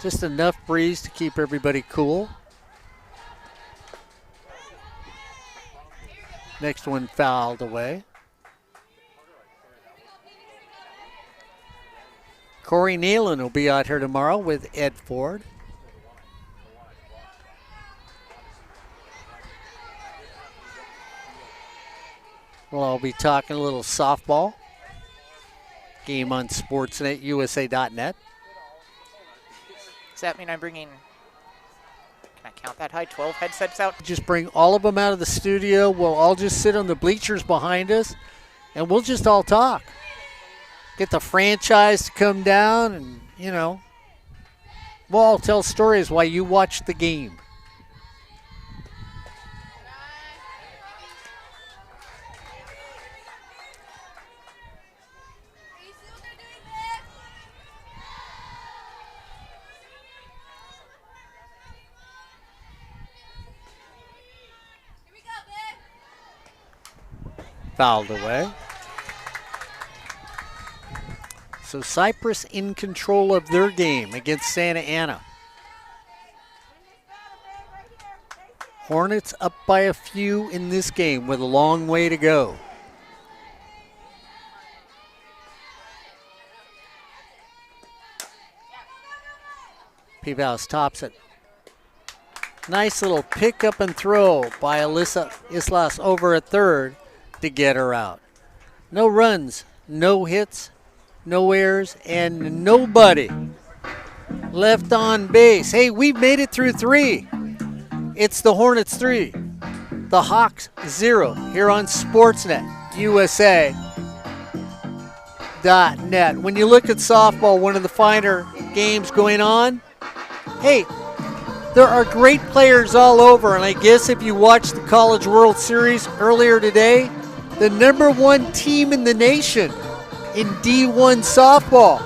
Just enough breeze to keep everybody cool. Next one fouled away. Corey Nealon will be out here tomorrow with Ed Ford. We'll all be talking a little softball. Game on Sportsnet, USA.net. Does that mean I'm bringing, can I count that high, 12 headsets out? Just bring all of them out of the studio. We'll all just sit on the bleachers behind us, and we'll just all talk. Get the franchise to come down, and, you know, we'll all tell stories while you watch the game. Fouled away. So Cypress in control of their game against Santa Ana. Hornets up by a few in this game with a long way to go. Peevouse tops it. Nice little pick up and throw by Islas over at third to get her out. No runs, no hits, no errors, and nobody left on base. Hey, we've made it through three. It's the Hornets 3, the Hawks 0 here on Sportsnet, USA.net. When you look at softball, one of the finer games going on, hey, there are great players all over, and I guess if you watched the College World Series earlier today, the #1 team in the nation in D1 softball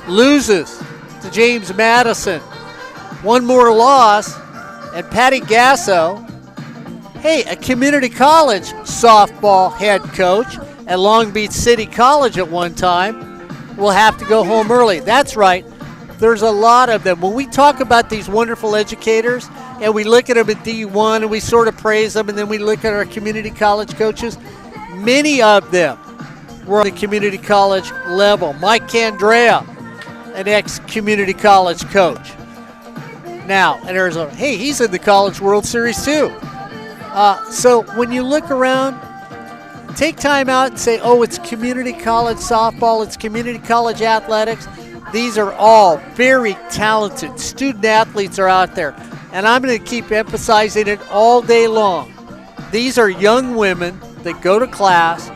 loses to James Madison. One more loss, and Patty Gasso, hey, a community college softball head coach at Long Beach City College at one time, will have to go home early. That's right. There's a lot of them. When we talk about these wonderful educators and we look at them at D1 and we sort of praise them, and then we look at our community college coaches, many of them were on the community college level. Mike Candrea, an ex-community college coach. Now, in Arizona, hey, he's in the College World Series too. So when you look around, take time out and say, oh, it's community college softball, it's community college athletics. These are all very talented student athletes are out there. And I'm going to keep emphasizing it all day long. These are young women that go to class,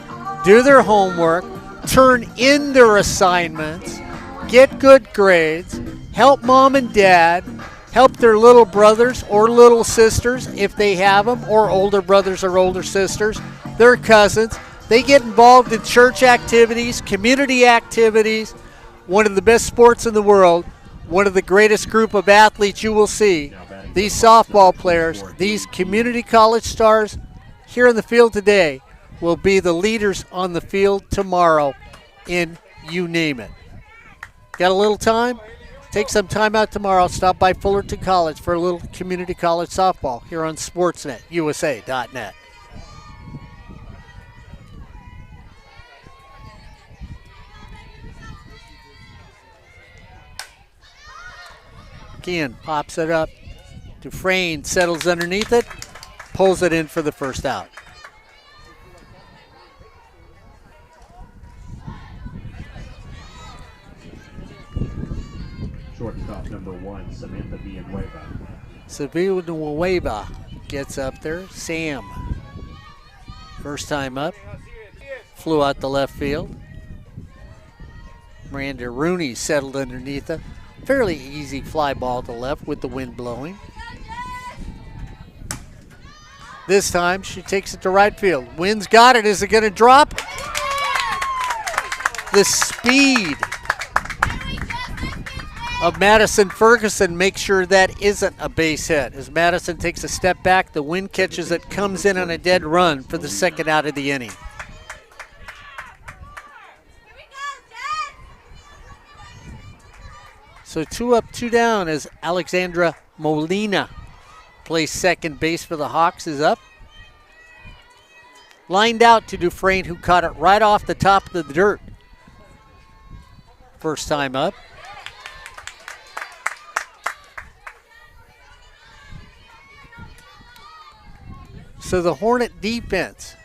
do their homework, turn in their assignments, get good grades, help mom and dad, help their little brothers or little sisters if they have them, or older brothers or older sisters, their cousins. They get involved in church activities, community activities. One of the best sports in the world, one of the greatest group of athletes you will see. These softball players, these community college stars here in the field today will be the leaders on the field tomorrow in you name it. Got a little time? Take some time out tomorrow. Stop by Fullerton College for a little community college softball here on Sportsnet, USA.net. Again, pops it up. Dufresne settles underneath it, pulls it in for the first out. Shortstop number 1, Samantha Villanueva. Villanueva gets up there. Sam, first time up, flew out the left field. Miranda Rooney settled underneath it. Fairly easy fly ball to left with the wind blowing. This time she takes it to right field. Wind's got it. Is it going to drop? The speed of Madison Ferguson makes sure that isn't a base hit. As Madison takes a step back, the wind catches it, comes in on a dead run for the second out of the inning. So 2 up, 2 down as Alexandra Molina plays second base for the Hawks, is up. Lined out to Dufresne, who caught it right off the top of the dirt. First time up. So the Hornet defense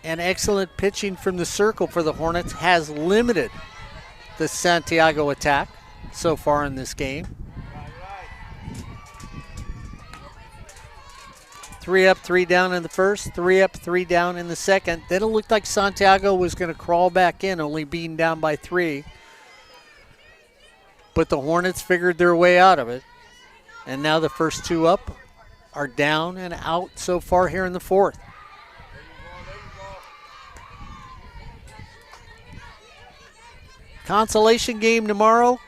and excellent pitching from the circle for the Hornets has limited the Santiago attack so far in this game. 3 up, 3 down in the first, 3 up, 3 down in the second. Then it looked like Santiago was going to crawl back in, only being down by 3. But the Hornets figured their way out of it. And now the first 2 up are down and out so far here in the fourth. Consolation game tomorrow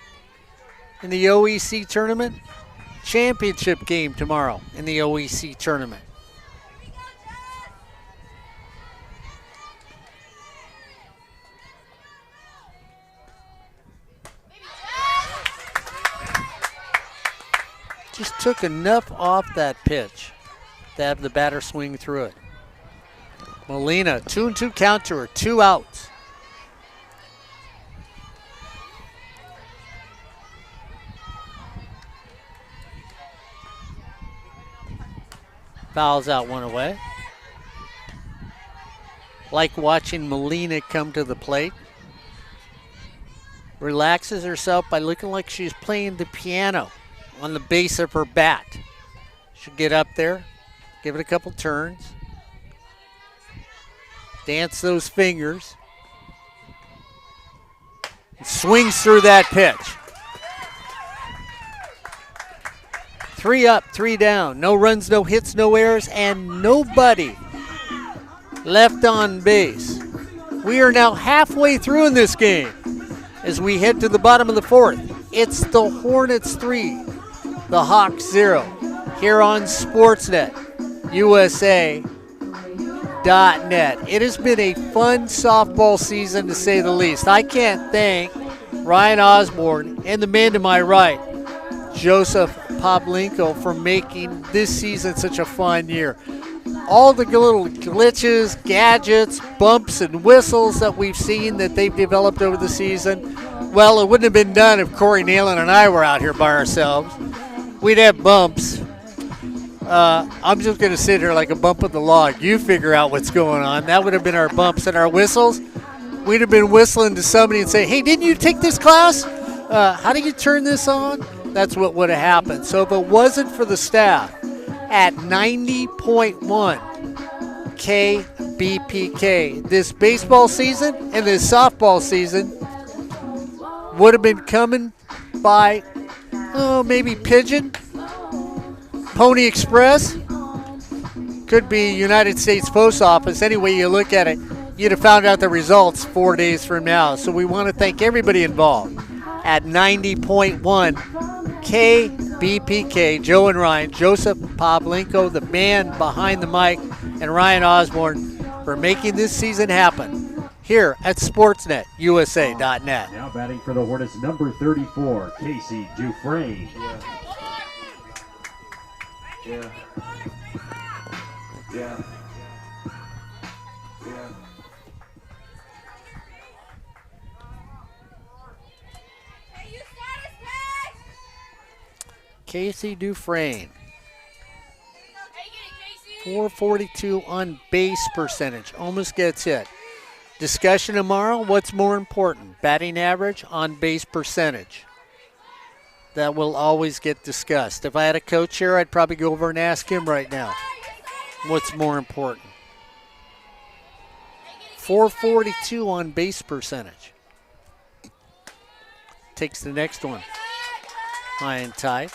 in the OEC tournament. Championship game tomorrow in the OEC tournament. Just took enough off that pitch to have the batter swing through it. Molina, 2-2 count to her, 2 outs. Fouls out, 1 away. Like watching Molina come to the plate. Relaxes herself by looking like she's playing the piano on the base of her bat. She'll get up there, give it a couple turns, dance those fingers, and swings through that pitch. 3 up, 3 down. No runs, no hits, no errors, and nobody left on base. We are now halfway through in this game as we head to the bottom of the fourth. It's the Hornets 3, the Hawks 0, here on Sportsnet, USA.net. It has been a fun softball season, to say the least. I can't thank Ryan Osborne and the man to my right, Joseph Pavlenko, for making this season such a fun year. All the little glitches, gadgets, bumps, and whistles that we've seen that they've developed over the season, well, it wouldn't have been done if Corey Nalen and I were out here by ourselves. We'd have bumps. I'm just going to sit here like a bump in the log. You figure out what's going on. That would have been our bumps and our whistles. We'd have been whistling to somebody and say, hey, didn't you take this class? How do you turn this on? That's what would have happened. So if it wasn't for the staff at 90.1 KBPK, this baseball season and this softball season would have been coming by, maybe Pigeon, Pony Express, could be United States Post Office. Any way you look at it, you'd have found out the results 4 days from now. So we want to thank everybody involved at 90.1 KBPK, Joe and Ryan, Joseph Pavlenko, the man behind the mic, and Ryan Osborne for making this season happen here at Sportsnet, USA.net. Now batting for the Hornets, number 34, Casey Dufresne. Yeah. Casey Dufresne, 442 on base percentage, almost gets hit. Discussion tomorrow, what's more important, batting average, on base percentage? That will always get discussed. If I had a coach here, I'd probably go over and ask him right now, what's more important? 442 on base percentage. Takes the next one. High and tight.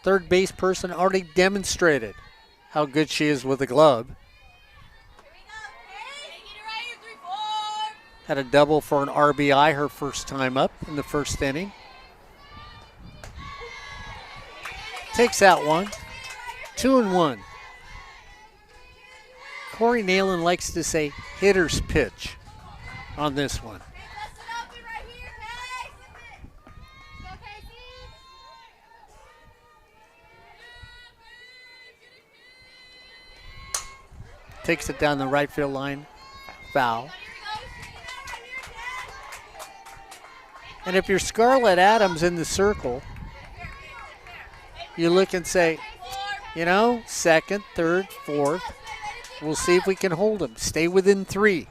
Third base person already demonstrated how good she is with a glove. Had a double for an RBI her first time up in the first inning. Takes that one. 2-1. Corey Nalen likes to say hitter's pitch on this one. Takes it down the right field line. Foul. And if you're Scarlett Adams in the circle, you look and say, second, third, fourth. We'll see if we can hold them. Stay within 3.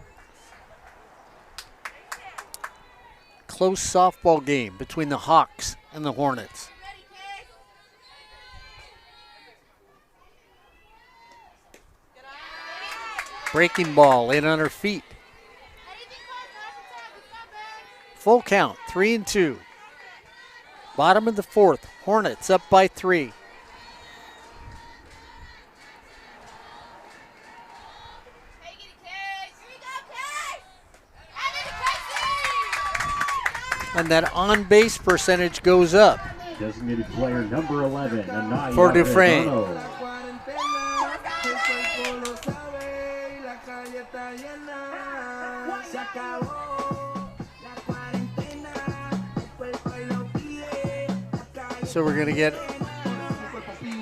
Close softball game between the Hawks and the Hornets. Breaking ball in on her feet. Full count, 3-2. Bottom of the 4th, Hornets up by 3. And that on-base percentage goes up. Designated player number 11, Anaya for Dufresne. Redondo. So we're going to get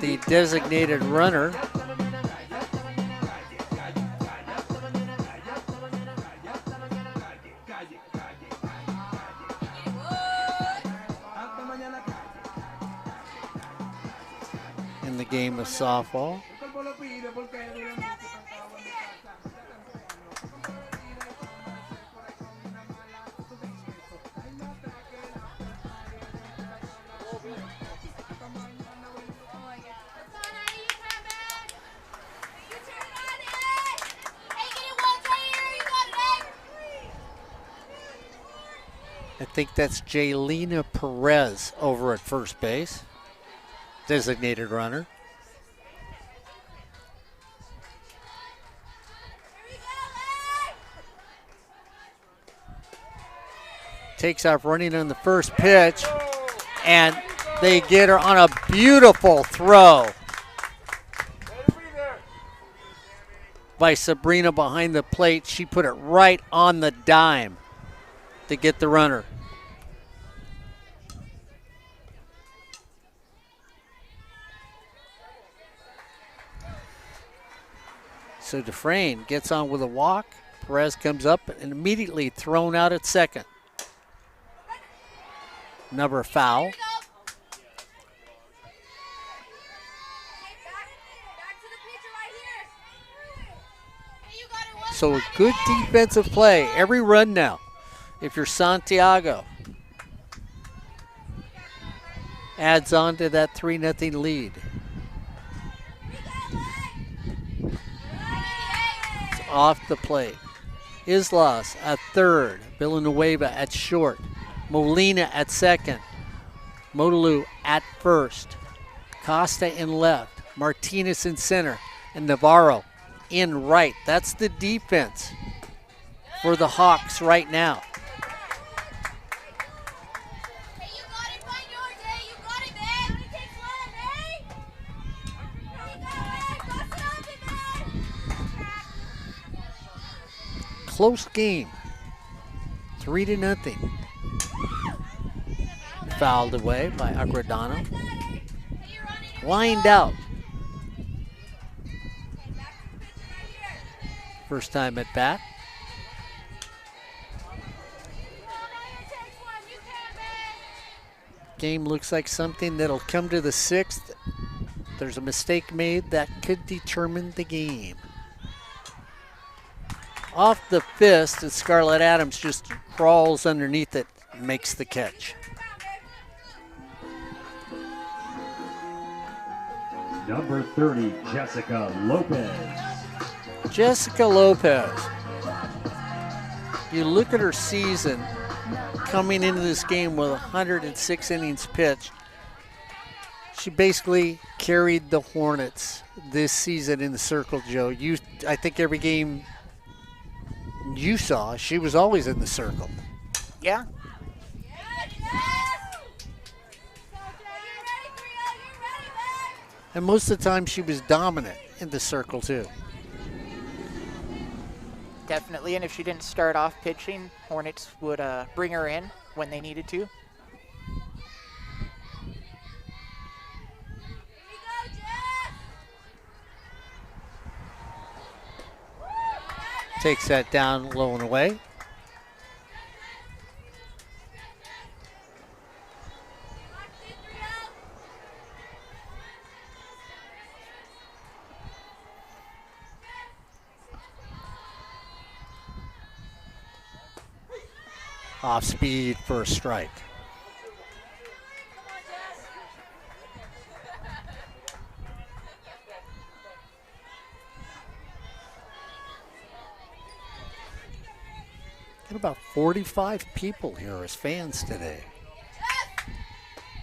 the designated runner. In the game of softball. I think that's Jaylena Perez over at first base. Designated runner. takes off running on the first pitch, and they get her on a beautiful throw by Sabrina behind the plate. She put it right on the dime to get the runner. So Dufresne gets on with a walk. Perez comes up and immediately thrown out at second. Another foul. So a good defensive play every run now. If you're Santiago, adds on to that 3-0 lead. It's off the plate. Islas at third, Villanueva at short, Molina at second, Modalu at first, Costa in left, Martinez in center, and Navarro in right. That's the defense for the Hawks right now. Close game, 3-0. Fouled away by Agredano. Lined out. First time at bat. Game looks like something that'll come to the 6th. There's a mistake made that could determine the game. Off the fist, and Scarlett Adams just crawls underneath it and makes the catch. Number 30, Jessica Lopez. Jessica Lopez. You look at her season coming into this game with 106 innings pitched. She basically carried the Hornets this season in the circle, Joe. I think every game you saw, she was always in the circle. Yeah. And most of the time she was dominant in the circle too. Definitely, and if she didn't start off pitching, Hornets would bring her in when they needed to. Takes that down low and away. Off speed for a strike. Got about 45 people here as fans today.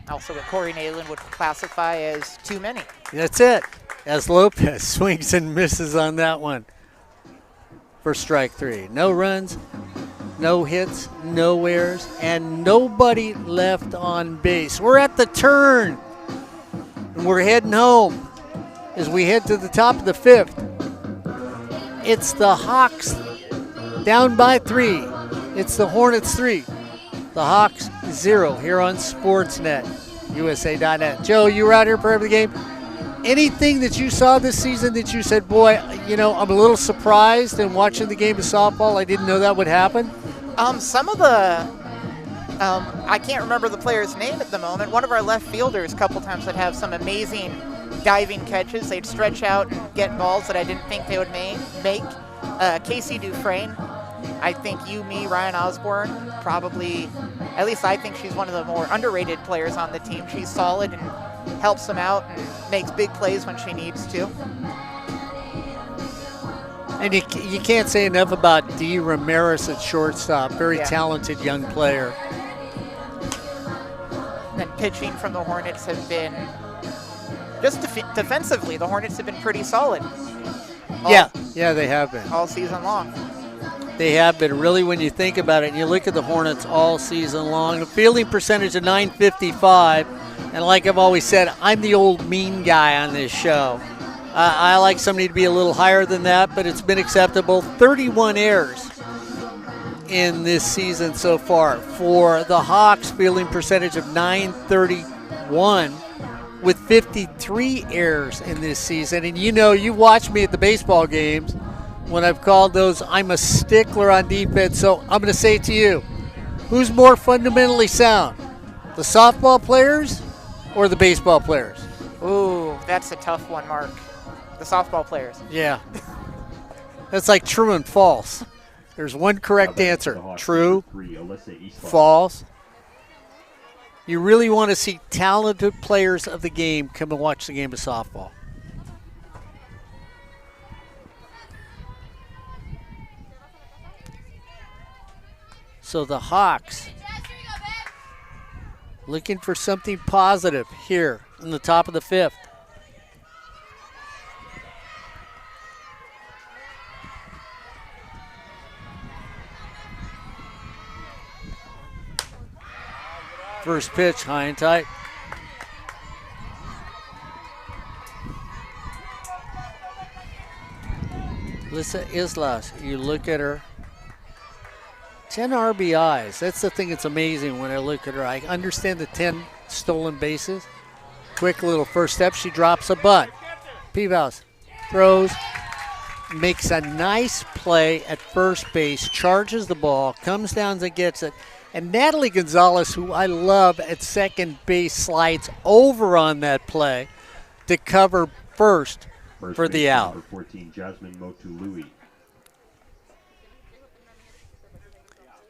Also, what Corey Nayland would classify as too many. That's it. As Lopez swings and misses on that one for strike 3. No runs, no hits, no errors, and nobody left on base. We're at the turn, and we're heading home as we head to the top of the 5th. It's the Hawks down by 3. It's the Hornets 3. The Hawks 0 here on Sportsnet, USA.net. Joe, you were out here for every game. Anything that you saw this season that you said, boy, you know, I'm a little surprised in watching the game of softball. I didn't know that would happen. Some of the, I can't remember the player's name at the moment. One of our left fielders a couple times would have some amazing diving catches. They'd stretch out and get balls that I didn't think they would make. Casey Dufresne, I think Ryan Osborne, probably, at least I think she's one of the more underrated players on the team. She's solid and helps them out and makes big plays when she needs to. And you can't say enough about Dee Ramirez at shortstop. Very talented young player. And pitching from the Hornets have been, just defensively, the Hornets have been pretty solid. Yeah, they have been. All season long. They have been, really, when you think about it, and you look at the Hornets all season long. The fielding percentage of .955, and like I've always said, I'm the old mean guy on this show. I like somebody to be a little higher than that, but it's been acceptable. 31 errors in this season so far. For the Hawks, fielding percentage of .931 with 53 errors in this season. And you know, you watch me at the baseball games when I've called those. I'm a stickler on defense, so I'm going to say it to you. Who's more fundamentally sound, the softball players or the baseball players? Ooh, that's a tough one, Mark. The softball players. Yeah. That's like true and false. There's one correct answer. True, false. You really want to see talented players of the game come and watch the game of softball. So the Hawks looking for something positive here in the top of the fifth. First pitch, high and tight. Lisa Islas, you look at her. 10 RBIs. That's the thing that's amazing when I look at her. I understand the 10 stolen bases. Quick little first step. She drops a bunt. Peebles throws, makes a nice play at first base, charges the ball, comes down and gets it. And Natalie Gonzalez, who I love at second base, slides over on that play to cover first for the out. Number 14, Jasmine Motului.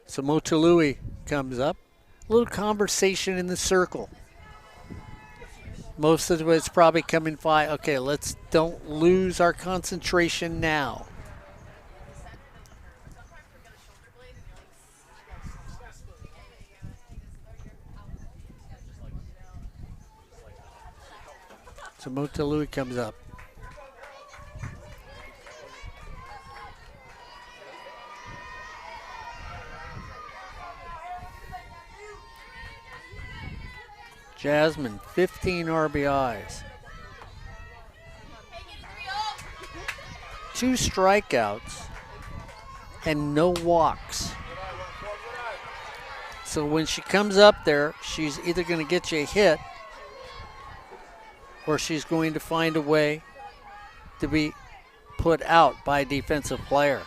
So Motului comes up. A little conversation in the circle. Most of it's probably coming by. Okay, don't lose our concentration now. So Motului comes up. Jasmine, 15 RBIs. 2 strikeouts and no walks. So when she comes up there, she's either going to get you a hit or she's going to find a way to be put out by a defensive player.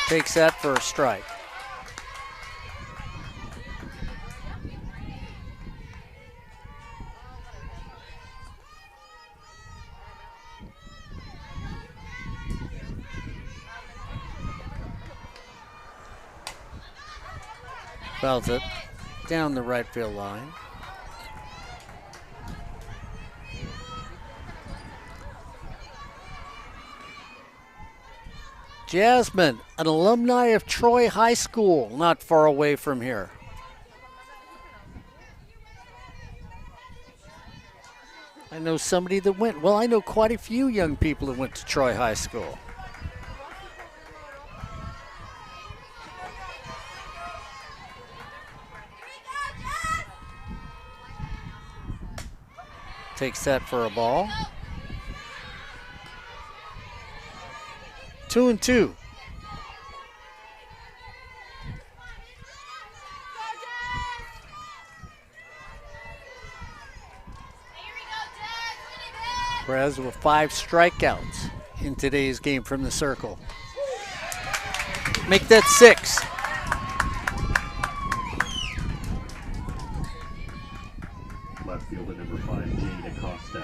Takes that for a strike. Fouls it down the right field line. Jasmine, an alumni of Troy High School, not far away from here. I know somebody that went, well, I know quite a few young people that went to Troy High School. Takes that for a ball. 2-2. Perez with 5 strikeouts in today's game from the circle. Make that 6. Left fielder number 5, Jade Acosta.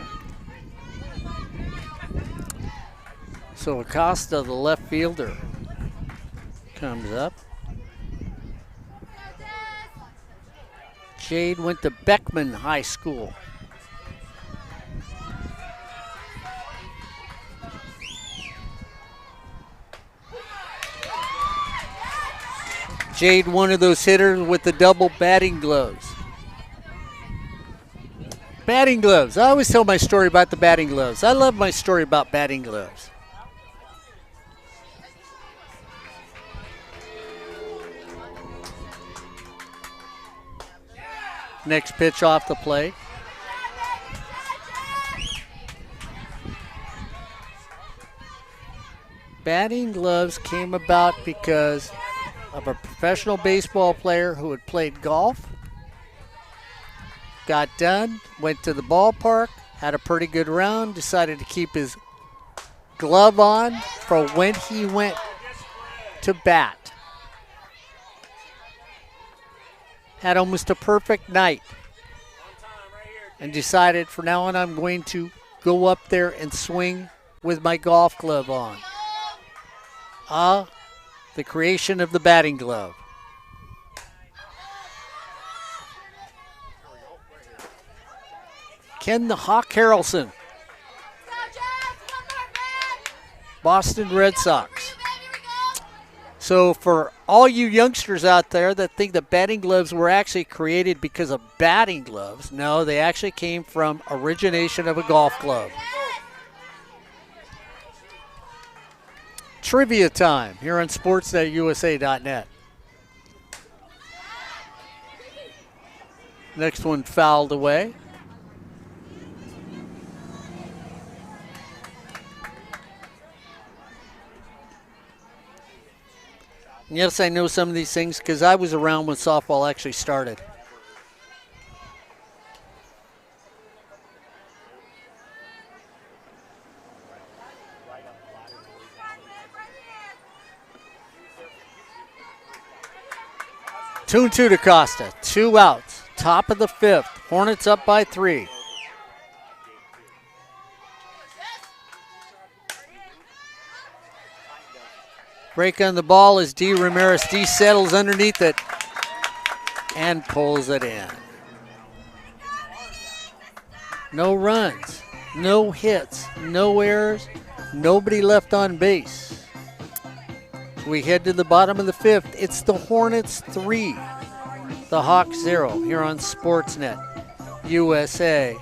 So Acosta, the left fielder, comes up. Jade went to Beckman High School. Jade, one of those hitters with the double batting gloves. Batting gloves. I always tell my story about the batting gloves. I love my story about batting gloves. Next pitch off the plate. Batting gloves came about because of a professional baseball player who had played golf, got done, went to the ballpark, had a pretty good round, decided to keep his glove on for when he went to bat. Had almost a perfect night and decided from now on I'm going to go up there and swing with my golf glove on. The creation of the batting glove. Ken the Hawk Harrelson, Boston Red Sox. So for all you youngsters out there that think that batting gloves were actually created because of batting gloves, no, they actually came from origination of a golf glove. Trivia time here on sportsnetusa.net. Next one fouled away. Yes, I know some of these things because I was around when softball actually started. Two and two to Costa. 2 outs. Top of the 5th. Hornets up by 3. Break on the ball as D. Ramirez. D settles underneath it and pulls it in. No runs, no hits, no errors, nobody left on base. We head to the bottom of the 5th. It's the Hornets 3, the Hawks 0 here on Sportsnet USA.net.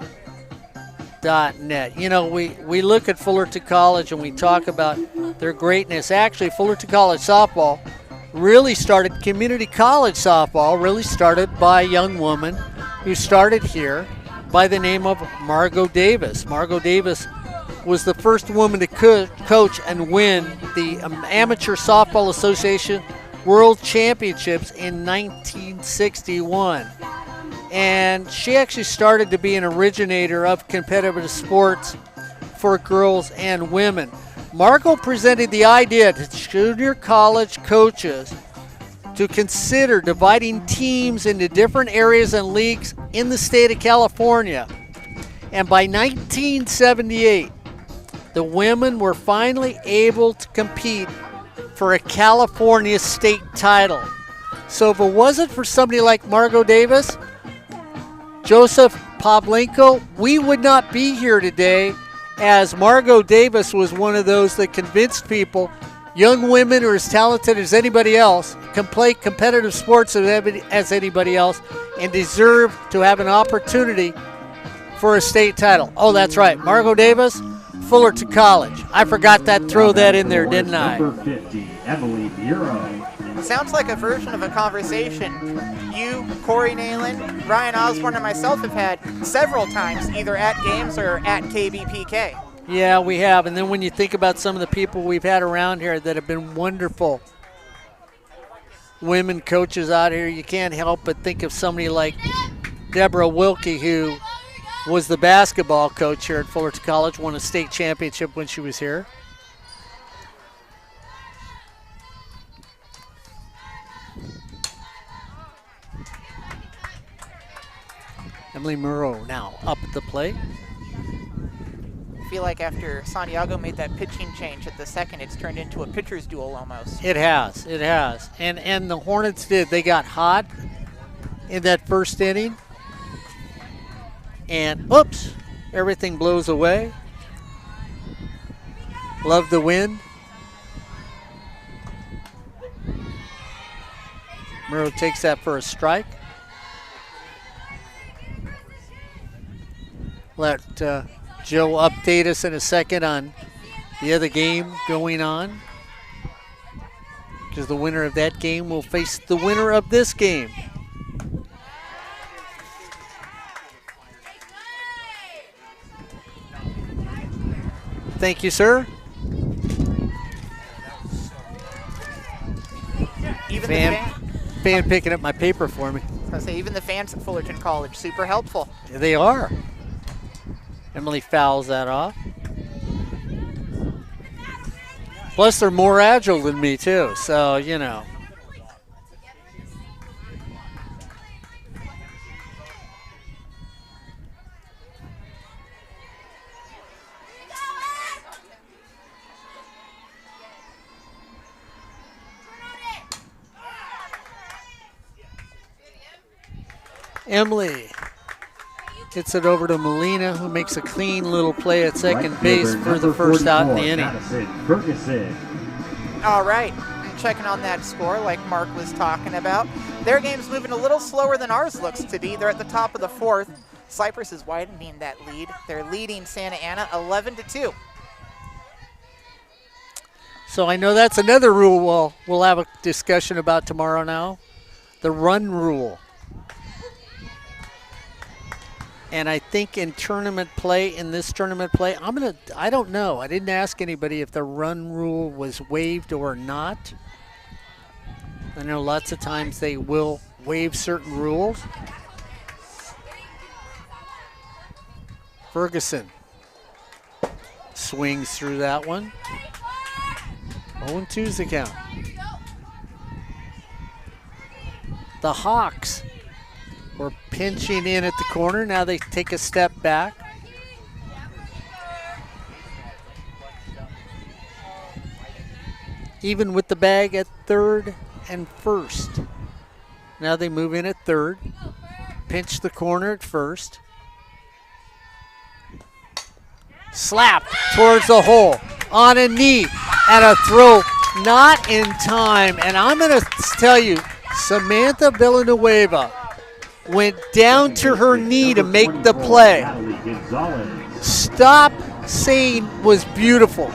You know, we look at Fullerton College and we talk about their greatness. Actually, Fullerton College softball really started, community college softball really started by a young woman who started here by the name of Margot Davis. Margot Davis was the first woman to coach and win the Amateur Softball Association World Championships in 1961. And she actually started to be an originator of competitive sports for girls and women. Margot presented the idea to junior college coaches to consider dividing teams into different areas and leagues in the state of California. And by 1978, the women were finally able to compete for a California state title. So if it wasn't for somebody like Margot Davis, Joseph Pavlenko, we would not be here today, as Margot Davis was one of those that convinced people young women are as talented as anybody else, can play competitive sports as anybody else, and deserve to have an opportunity for a state title. Oh, that's right. Margot Davis, Fullerton College. I forgot that. Throw that in there, didn't I? Number 50, Emily Bureau. Sounds like a version of a conversation you, Corey Nalen, Ryan Osborne, and myself have had several times, either at games or at KBPK. Yeah, we have. And then when you think about some of the people we've had around here that have been wonderful women coaches out here, you can't help but think of somebody like Deborah Wilkie, who was the basketball coach here at Fullerton College, won a state championship when she was here. Emily Moreau now up at the plate. I feel like after Santiago made that pitching change at the 2nd, it's turned into a pitcher's duel almost. It has. And the Hornets did. They got hot in that 1st inning. And, oops, everything blows away. Love the wind. Moreau takes that for a strike. Let Joe update us in a second on the other game going on, because the winner of that game will face the winner of this game. Thank you, sir. Even Fan picking up my paper for me. I was gonna say, even the fans at Fullerton College, super helpful. They are. Emily fouls that off. Plus, they're more agile than me, too. So, you know. Emily gets it over to Molina, who makes a clean little play at second base for the first out in the inning. All right, checking on that score like Mark was talking about. Their game's moving a little slower than ours looks to be. They're at the top of the fourth. Cypress is widening that lead. They're leading Santa Ana 11-2. So I know that's another rule we'll have a discussion about tomorrow now, the run rule. And I think in this tournament play, I don't know. I didn't ask anybody if the run rule was waived or not. I know lots of times they will waive certain rules. Ferguson swings through that one. 0-2's the count. The Hawks were pinching in at the corner. Now they take a step back. Even with the bag at third and first. Now they move in at third. Pinch the corner at first. Slap towards the hole. On a knee. And a throw not in time. And I'm going to tell you, Samantha Villanueva went down to her knee to make the play. Stop saying was beautiful.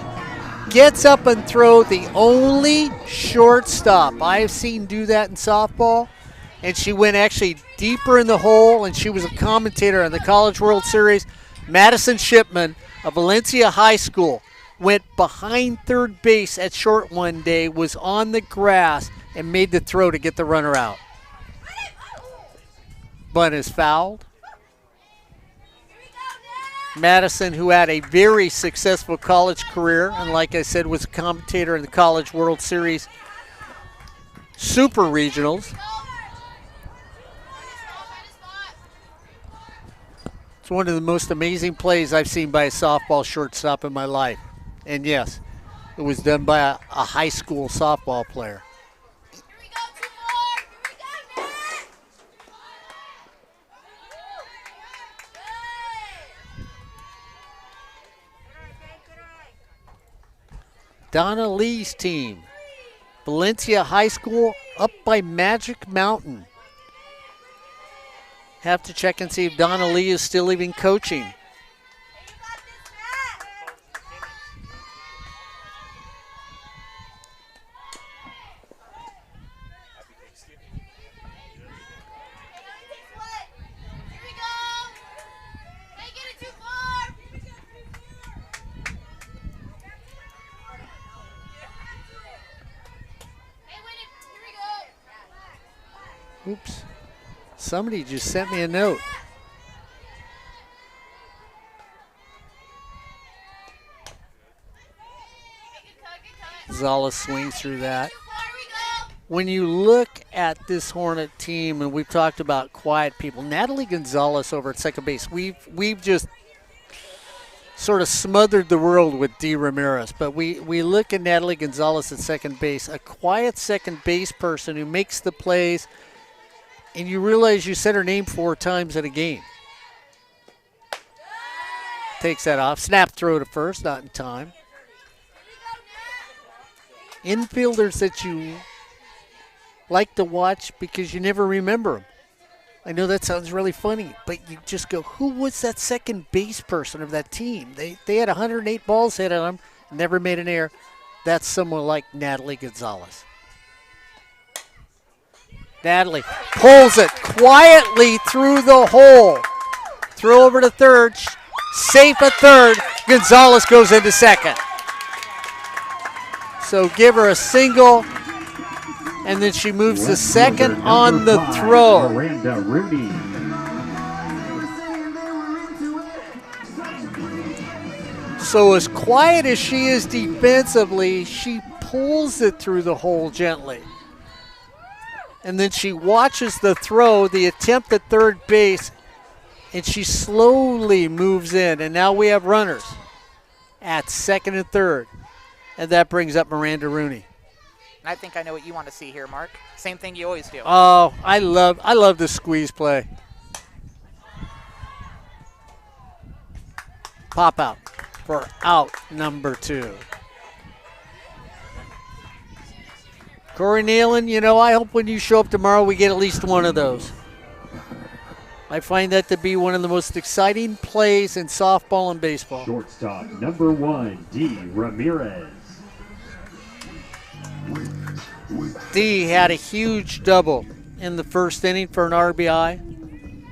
Gets up and throw, the only shortstop I've seen do that in softball. And she went actually deeper in the hole, and she was a commentator on the College World Series. Madison Shipman of Valencia High School went behind third base at short one day, was on the grass, and made the throw to get the runner out. Bunt is fouled. Madison, who had a very successful college career, and like I said, was a commentator in the College World Series Super Regionals. It's one of the most amazing plays I've seen by a softball shortstop in my life. And yes, it was done by a high school softball player. Donna Lee's team, Valencia High School, up by Magic Mountain. Have to check and see if Donna Lee is still even coaching. Oops. Somebody just sent me a note. Gonzalez swings through that. When you look at this Hornet team, and we've talked about quiet people, Natalie Gonzalez over at second base, we've just sort of smothered the world with Dee Ramirez, but we look at Natalie Gonzalez at second base, a quiet second base person who makes the plays, and you realize you said her name 4 times in a game. Takes that off. Snap throw to first, not in time. Infielders that you like to watch because you never remember them. I know that sounds really funny, but you just go, who was that second base person of that team? They had 108 balls hit on them, never made an error. That's someone like Natalie Gonzalez. Natalie pulls it quietly through the hole. Throw over to third. Safe at third. Gonzalez goes into second. So give her a single, and then she moves to second on the throw. Miranda Rooney. So as quiet as she is defensively, she pulls it through the hole gently. And then she watches the throw, the attempt at third base, and she slowly moves in. And now we have runners at second and third. And that brings up Miranda Rooney. I think I know what you want to see here, Mark. Same thing you always do. Oh, I love the squeeze play. Pop out for out number 2. Corey Nealon, you know, I hope when you show up tomorrow we get at least one of those. I find that to be one of the most exciting plays in softball and baseball. Shortstop number 1, D. Ramirez. D had a huge double in the first inning for an RBI,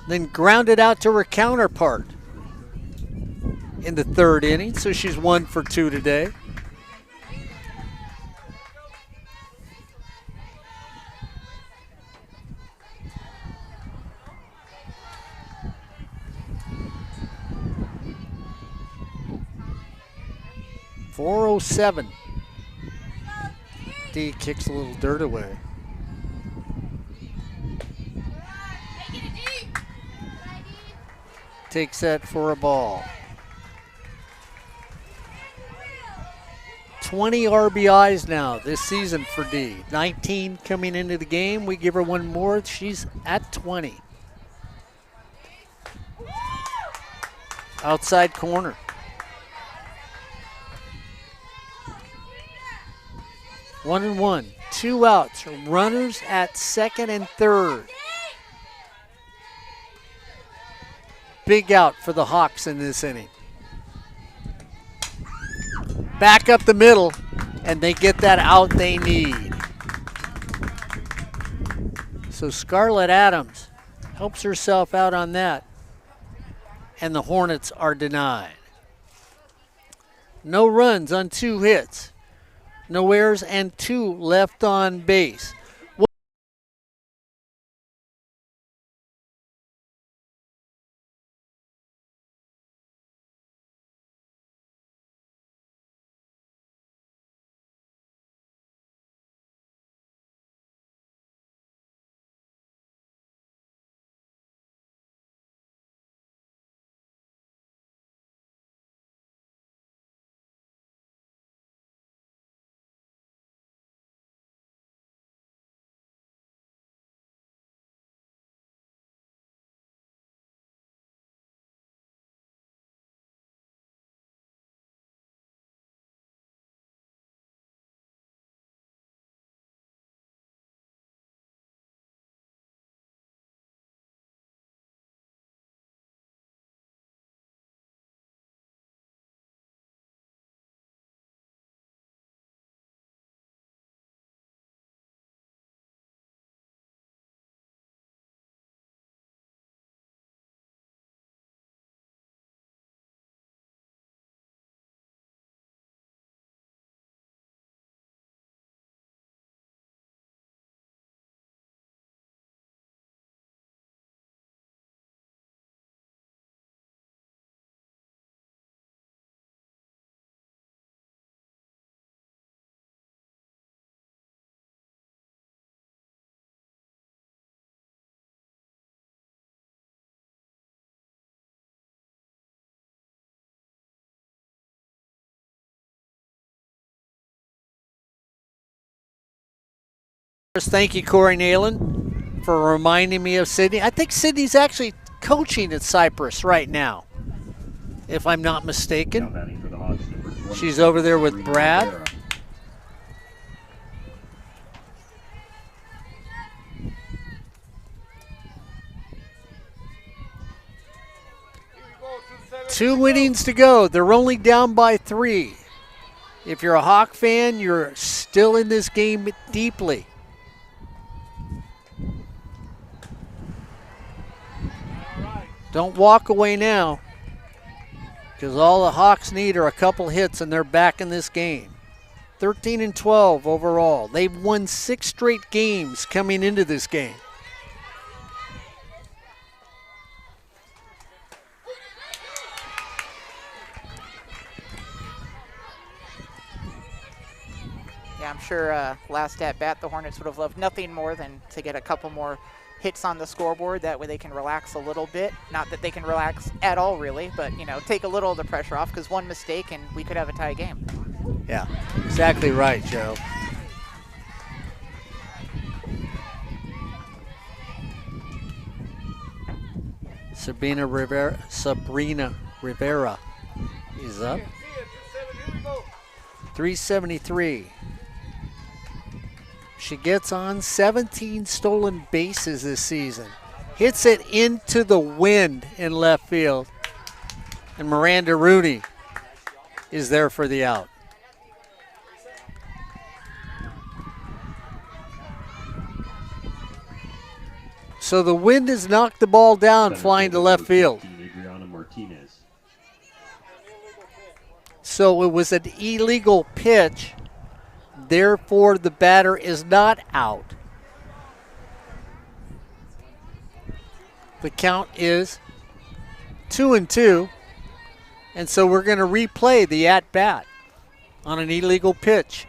then grounded out to her counterpart in the third inning, so she's 1 for 2 today. .407. D kicks a little dirt away. Takes that for a ball. 20 RBIs now this season for D. 19 coming into the game. We give her one more. She's at 20. Outside corner. 1-1, 2 outs, runners at second and third. Big out for the Hawks in this inning. Back up the middle, and they get that out they need. So Scarlett Adams helps herself out on that, and the Hornets are denied. No runs on 2 hits. No errors and 2 left on base. Thank you, Corey Nealon, for reminding me of Sydney. I think Sydney's actually coaching at Cypress right now, if I'm not mistaken. She's over there with Brad. 2 innings to go. They're only down by 3. If you're a Hawk fan, you're still in this game deeply. Don't walk away now, because all the Hawks need are a couple hits and they're back in this game. 13-12 overall. They've won 6 straight games coming into this game. Yeah, I'm sure last at bat the Hornets would have loved nothing more than to get a couple more hits on the scoreboard. That way they can relax a little bit. Not that they can relax at all, really, but, you know, take a little of the pressure off, because one mistake and we could have a tie game. Yeah, exactly right, Joe. Sabrina Rivera is up. 373. She gets on 17 stolen bases this season. Hits it into the wind in left field. And Miranda Rooney is there for the out. So the wind has knocked the ball down, flying to left field. So it was an illegal pitch. Therefore, the batter is not out. The count is 2-2. And so we're going to replay the at-bat on an illegal pitch.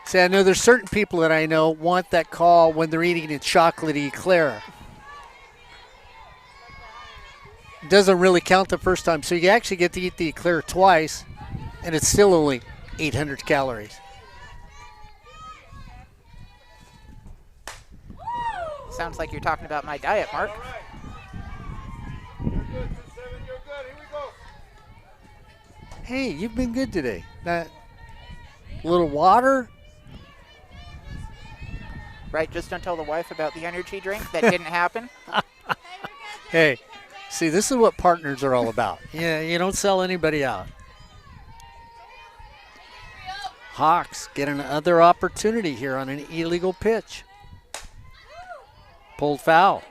See, I know there's certain people that I know want that call when they're eating a chocolatey eclair. It doesn't really count the first time, so you actually get to eat the eclair twice, and it's still only 800 calories. Sounds like you're talking about my diet, Mark. You're good, 2-7, you're good. Here we go. Hey, you've been good today. That little water. Right, just don't tell the wife about the energy drink. That didn't happen. Hey, see, this is what partners are all about. Yeah, you don't sell anybody out. Hawks get another opportunity here on an illegal pitch. Pulled foul.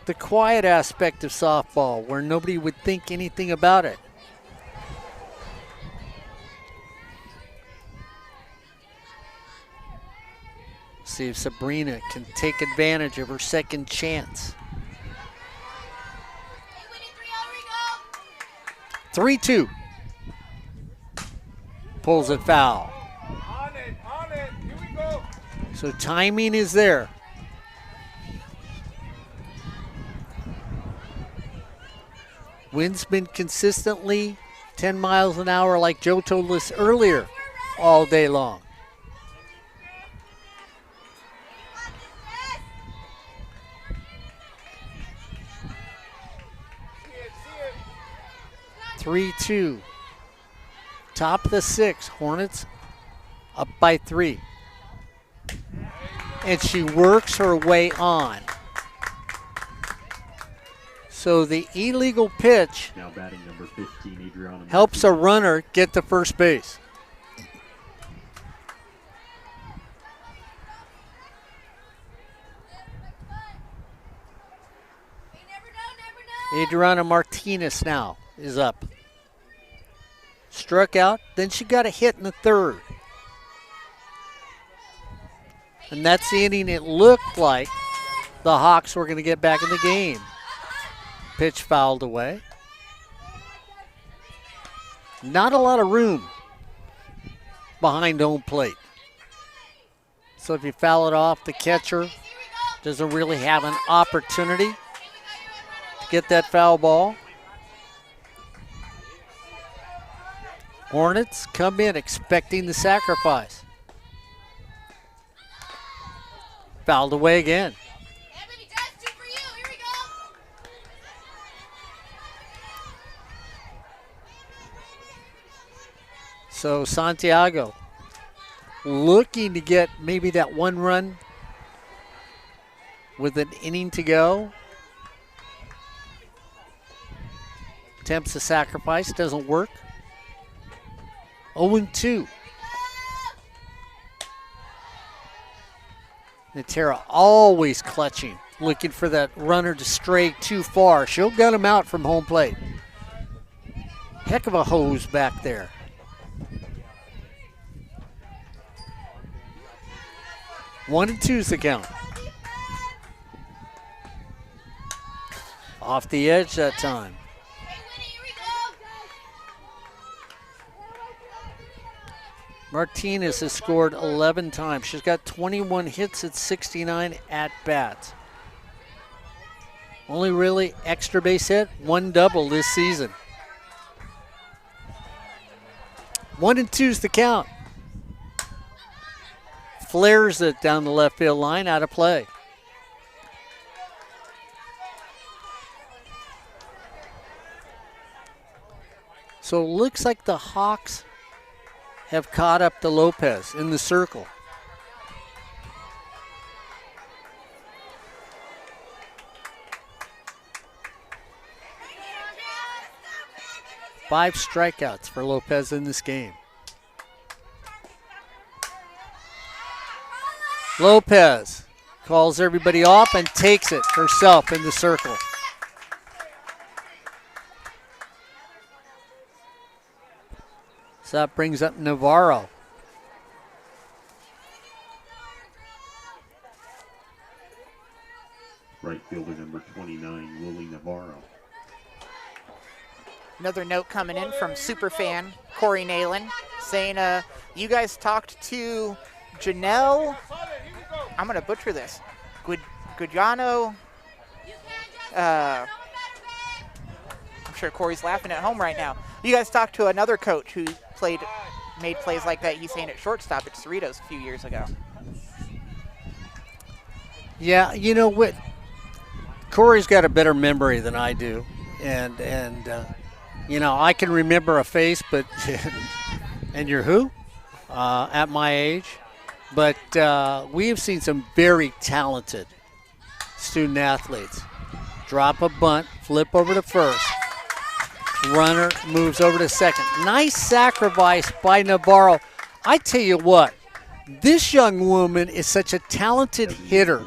The quiet aspect of softball, where nobody would think anything about it. See if Sabrina can take advantage of her second chance. 3-2. Pulls it foul. On it. Here we go. So timing is there. Wind's been consistently 10 miles an hour, like Joe told us earlier, all day long. See it. 3-2. Top of the 6. Hornets up by 3. And she works her way on. So the illegal pitch Now batting number 15, Adriana helps a runner get to first base. Adriana Martinez now is up. Struck out, then she got a hit in the third. And that's the inning it looked like the Hawks were going to get back in the game. Pitch fouled away. Not a lot of room behind home plate. So if you foul it off, the catcher doesn't really have an opportunity to get that foul ball. Hornets come in expecting the sacrifice. Fouled away again. So Santiago looking to get maybe that one run with an inning to go. Attempts a sacrifice, doesn't work. 0-2. Natera always clutching, looking for that runner to stray too far. She'll gut him out from home plate. Heck of a hose back there. One and two's the count. Off the edge that time. Martinez has scored 11 times. She's got 21 hits at 69 at-bats. Only really extra base hit, one double this season. 1-2's the count. Flares it down the left field line, out of play. So it looks like the Hawks have caught up to Lopez in the circle. Five strikeouts for Lopez in this game. Lopez calls everybody off and takes it herself in the circle. So that brings up Navarro. Right fielder number 29, Lily Navarro. Another note coming in from superfan Corey Nalen saying, you guys talked to Janelle, I'm going to butcher this, Gugliano. I'm sure Corey's laughing at home right now. You guys talked to another coach who made plays like that. He's saying at shortstop at Cerritos a few years ago. Yeah, you know what? Corey's got a better memory than I do, and you know, I can remember a face, but and you're who? At my age, but we have seen some very talented student athletes drop a bunt, flip over to first. Runner moves over to second. Nice sacrifice by Navarro. I tell you what, this young woman is such a talented hitter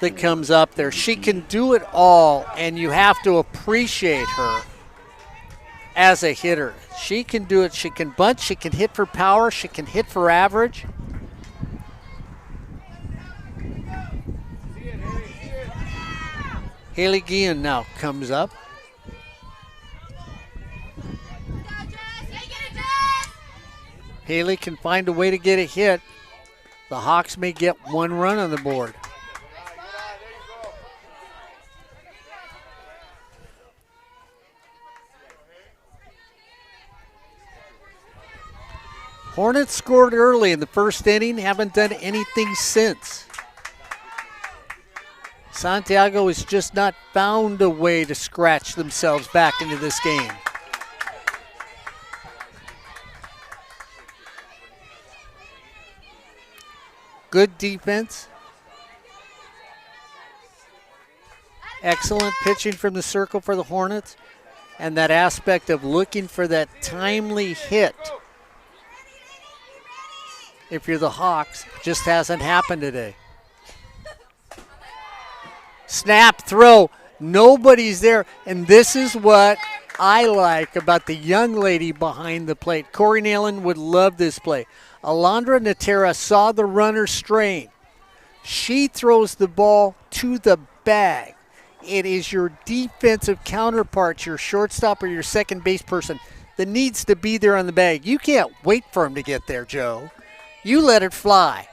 that comes up there. She can do it all, and you have to appreciate her as a hitter. She can do it. She can bunt. She can hit for power. She can hit for average. Haley Guillen now comes up. Haley can find a way to get a hit. The Hawks may get one run on the board. Hornets scored early in the first inning, haven't done anything since. Santiago has just not found a way to scratch themselves back into this game. Good defense. Excellent pitching from the circle for the Hornets. And that aspect of looking for that timely hit, if you're the Hawks, just hasn't happened today. Snap, throw, nobody's there. And this is what I like about the young lady behind the plate. Corey Nalen would love this play. Alondra Natera saw the runner strain. She throws the ball to the bag. It is your defensive counterpart, your shortstop or your second base person, that needs to be there on the bag. You can't wait for him to get there, Joe. You let it fly.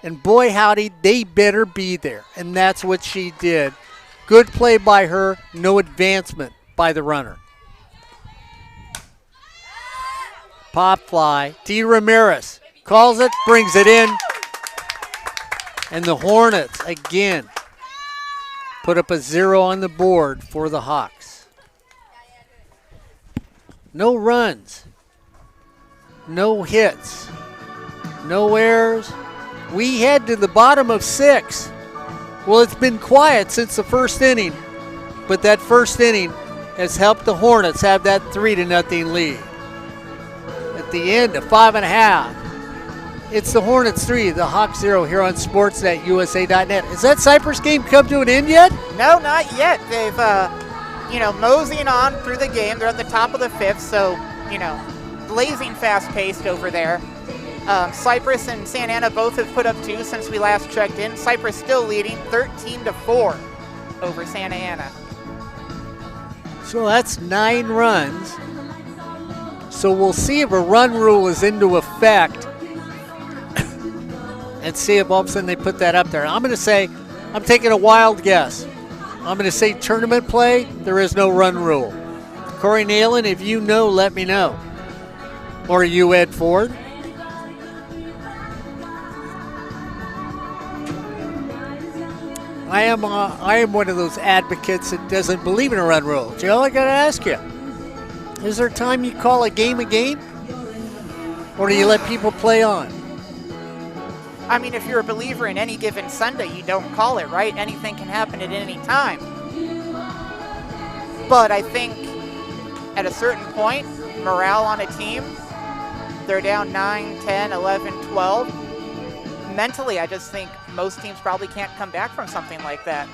And boy, howdy, they better be there. And that's what she did. Good play by her, no advancement by the runner. Pop fly. D. Ramirez calls it, brings it in. And the Hornets, again, put up a 0 on the board for the Hawks. No runs. no hits, no errors. We head to the bottom of 6. Well, it's been quiet since the first inning, but that first inning has helped the Hornets have that 3-0 lead. At the end of 5.5, it's the Hornets 3, the Hawks 0 here on Sportsnet USA.net. Has that Cypress game come to an end yet? No, not yet. They've, moseying on through the game. They're at the top of the 5th, so, blazing fast-paced over there. Cypress and Santa Ana both have put up 2 since we last checked in. Cypress still leading 13-4 over Santa Ana. So that's 9 runs. So we'll see if a run rule is into effect and see if all of a sudden they put that up there. I'm going to say, I'm taking a wild guess. I'm going to say tournament play, there is no run rule. Corey Nalen, if you know, let me know. Or you, Ed Ford. I am one of those advocates that doesn't believe in a run rule. Joe, I got to ask you, is there time you call a game? Or do you let people play on? I mean, if you're a believer in any given Sunday, you don't call it, right? Anything can happen at any time. But I think at a certain point, morale on a team, they're down 9, 10, 11, 12. Mentally, I just think most teams probably can't come back from something like that.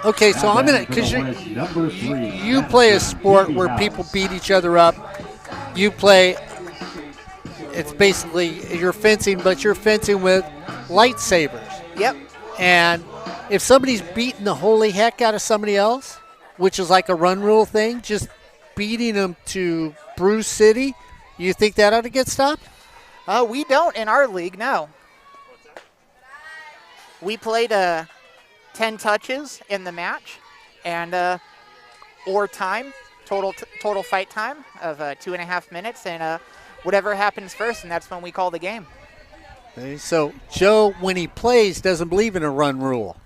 Okay, so I'm going to, because you play a sport where people beat each other up. You play, it's basically, you're fencing, but you're fencing with lightsabers. Yep. And if somebody's beating the holy heck out of somebody else, which is like a run rule thing, just beating them to Bruce City, you think that ought to get stopped? We don't in our league, no. We played 10 touches in the match, and or time, total fight time of 2.5 minutes, and whatever happens first, and that's when we call the game. Okay, so Joe, when he plays, doesn't believe in a run rule.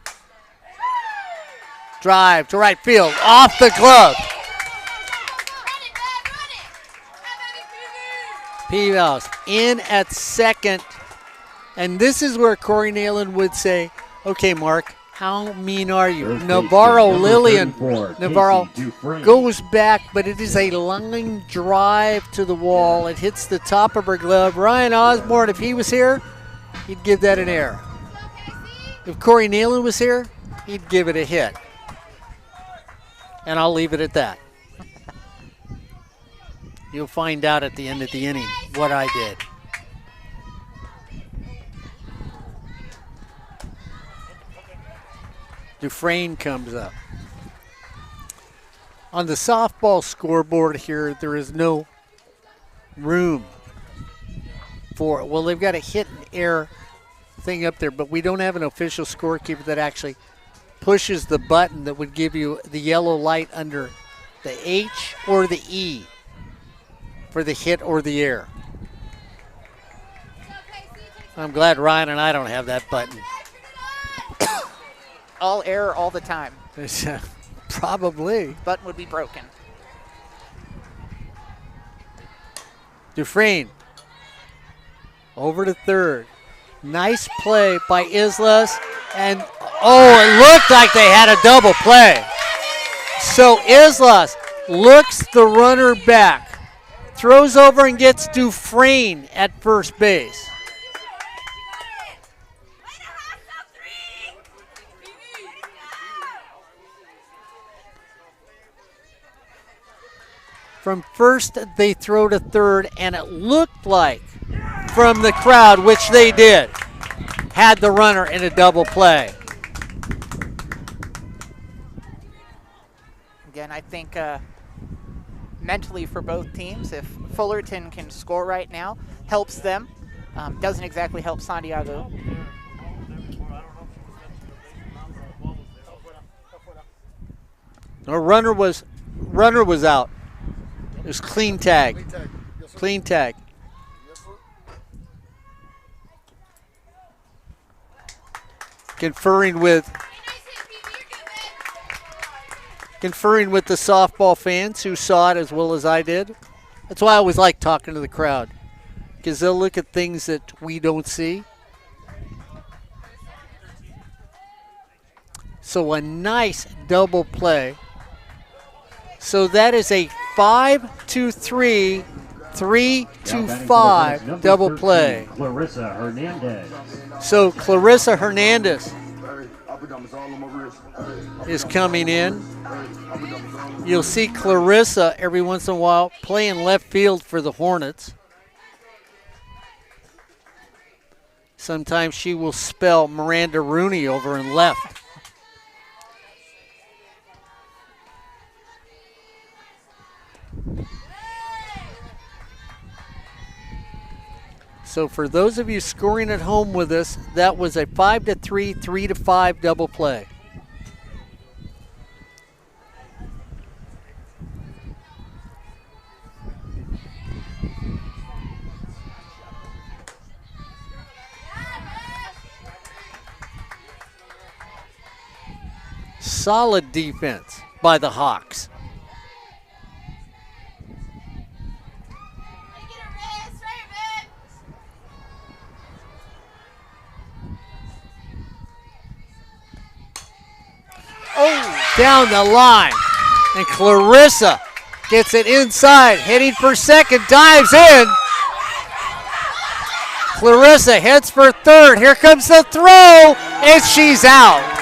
Drive to right field, off the glove. Peebles in at second. And this is where Corey Nalen would say, okay, Mark, how mean are you? Navarro goes back, but it is a line drive to the wall. It hits the top of her glove. Ryan Osborne, if he was here, he'd give that an error. If Corey Nalen was here, he'd give it a hit. And I'll leave it at that. You'll find out at the end of the inning what I did. Dufresne comes up. On the softball scoreboard here, there is no room for, well, they've got a hit and error thing up there, but we don't have an official scorekeeper that actually pushes the button that would give you the yellow light under the H or the E for the hit or the error. I'm glad Ryan and I don't have that button. All error all the time. Probably. Button would be broken. Dufresne over to third. Nice play by Islas. And, it looked like they had a double play. So Islas looks the runner back. Throws over and gets Dufresne at first base. From first, they throw to third, and it looked like from the crowd, which they did, had the runner in a double play. Again, I think mentally for both teams, if Fullerton can score right now, helps them. Doesn't exactly help Santiago. The runner was out. It was clean tag. Clean tag. Conferring with the softball fans who saw it as well as I did. That's why I always like talking to the crowd. is they'll look at things that we don't see. So a nice double play. So that is a 5-3, 3-5 double play. Clarissa Hernandez. So Clarissa Hernandez is coming in. You'll see Clarissa every once in a while playing left field for the Hornets. Sometimes she will spell Miranda Rooney over in left. So for those of you scoring at home with us, that was a 5-3, 3-5 double play. Solid defense by the Hawks. Oh, down the line. And Clarissa gets it inside, heading for second, dives in. Clarissa heads for third. Here comes the throw, and she's out.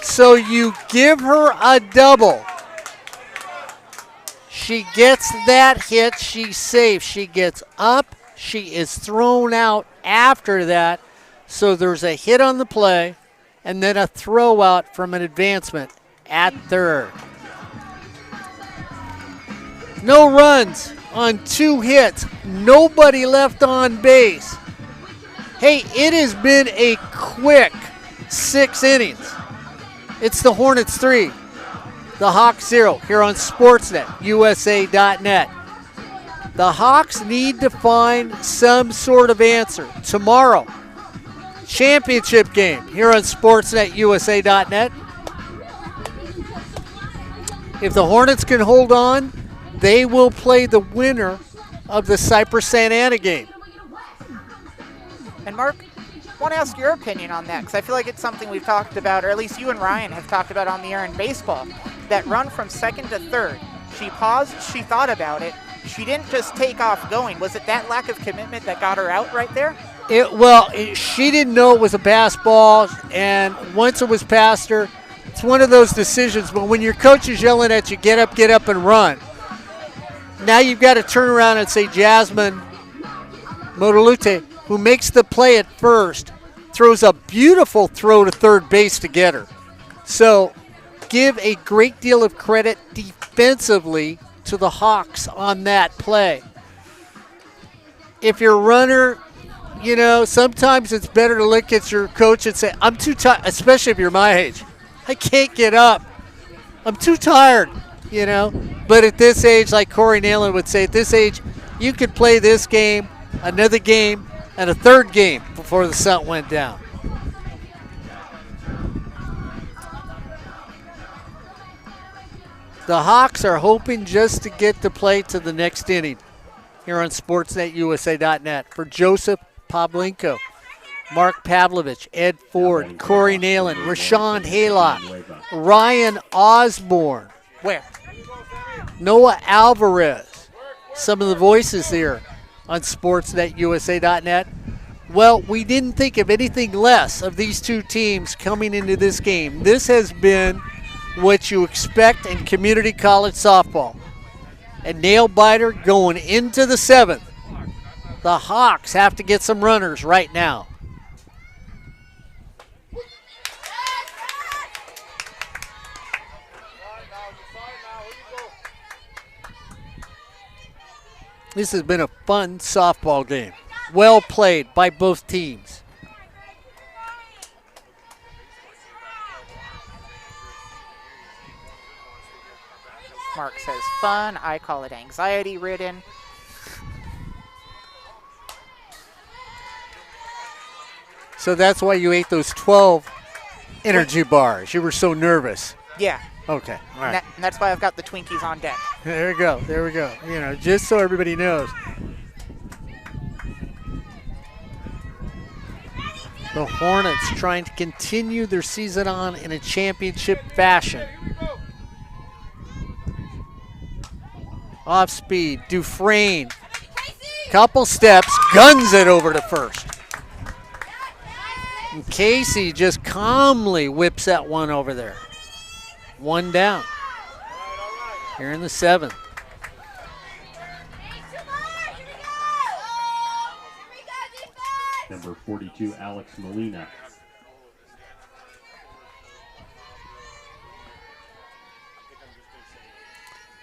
So you give her a double. She gets that hit. She's safe. She gets up. She is thrown out after that. So there's a hit on the play and then a throw out from an advancement at third. No runs on 2 hits. Nobody left on base. Hey, it has been a quick 6 innings. It's the Hornets 3, the Hawks 0 here on Sportsnet, USA.net. The Hawks need to find some sort of answer. Tomorrow, championship game here on Sportsnet, USA.net. If the Hornets can hold on, they will play the winner of the Cypress-Santa Ana game. And Mark, I want to ask your opinion on that, because I feel like it's something we've talked about, or at least you and Ryan have talked about on the air in baseball. That run from second to third, she paused, she thought about it, she didn't just take off going. Was it that lack of commitment that got her out right there? She didn't know it was a pass ball, and once it was past her, it's one of those decisions, but when your coach is yelling at you, get up and run, now you've got to turn around and say Jasmine Modalute, who makes the play at first, throws a beautiful throw to third base to get her. So give a great deal of credit defensively to the Hawks on that play. If you're a runner, sometimes it's better to look at your coach and say, I'm too tired, especially if you're my age. I can't get up. I'm too tired, But at this age, like Corey Nalen would say, at this age, you could play this game, another game, and a third game before the sun went down. The Hawks are hoping just to get to play to the next inning here on SportsNetUSA.net. For Joseph Pavlenko, Mark Pavlovich, Ed Ford, Corey Nalen, Rashawn Haylock, Ryan Osborne, Noah Alvarez, some of the voices here on SportsNetUSA.net. Well, we didn't think of anything less of these two teams coming into this game. This has been what you expect in community college softball. A nail-biter going into the 7th. The Hawks have to get some runners right now. This has been a fun softball game. Well played by both teams. Mark says fun. I call it anxiety-ridden. So that's why you ate those 12 energy bars. You were so nervous. Yeah. Okay, all right. And that's why I've got the Twinkies on deck. There we go. There we go. You know, just so everybody knows. The Hornets trying to continue their season on in a championship fashion. Off speed, Dufresne. Couple steps, guns it over to first. And Casey just calmly whips that one over there. One down. Here in the 7th. Number 42, Alex Molina.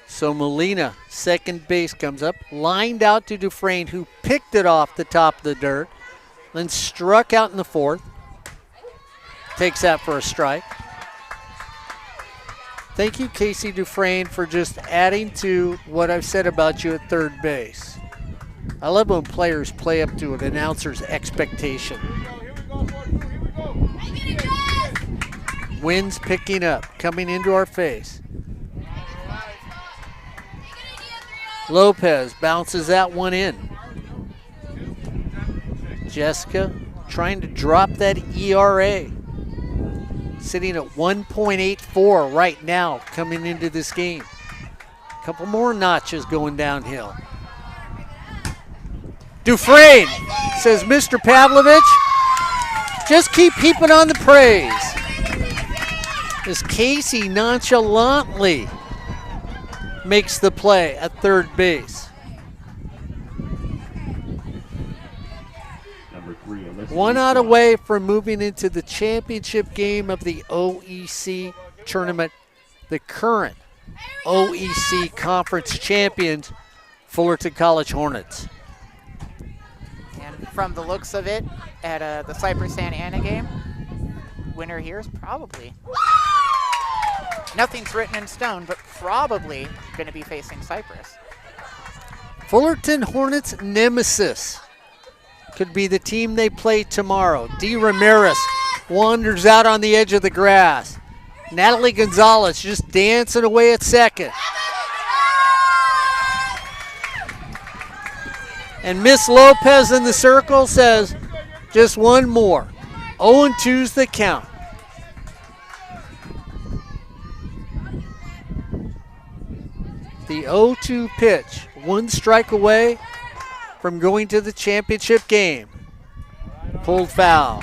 So Molina, second base, comes up, lined out to Dufresne, who picked it off the top of the dirt, then struck out in the 4th. Takes that for a strike. Thank you, Casey Dufresne, for just adding to what I've said about you at third base. I love when players play up to an announcer's expectation. Wind's picking up, coming into our face. Lopez bounces that one in. Jessica trying to drop that ERA. Sitting at 1.84 right now coming into this game. A couple more notches going downhill. Dufresne says, Mr. Pavlovich, just keep heaping on the praise. As Casey nonchalantly makes the play at third base. Number 3, Alyssa. One out away from moving into the championship game of the OEC tournament. The current OEC conference champions, Fullerton College Hornets. And from the looks of it, at the Cypress Santa Ana game, winner here is probably, nothing's written in stone, but probably going to be facing Cypress. Fullerton Hornets nemesis could be the team they play tomorrow. D. Ramirez wanders out on the edge of the grass. Natalie Gonzalez just dancing away at second. And Miss Lopez in the circle says, just one more. 0-2's the count. The 0-2 pitch, one strike away from going to the championship game. Pulled foul.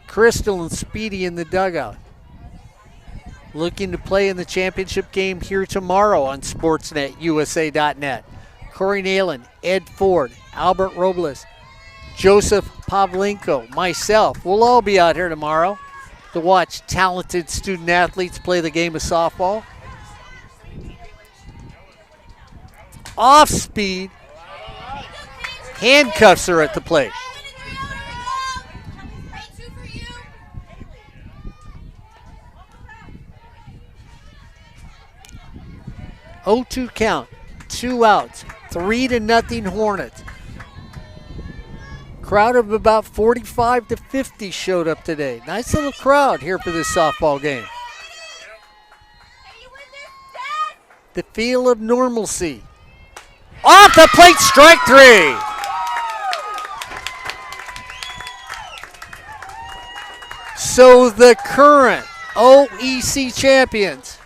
Crystal and Speedy in the dugout. Looking to play in the championship game here tomorrow on SportsNetUSA.net. Corey Nalen, Ed Ford, Albert Robles, Joseph Pavlenko, myself, we'll all be out here tomorrow to watch talented student athletes play the game of softball. Off speed, handcuffs are at the plate. 0-2 count, 2 outs, 3-0 Hornets. Crowd of about 45 to 50 showed up today. Nice little crowd here for this softball game. The feel of normalcy. Off the plate, strike 3. So the current OEC champions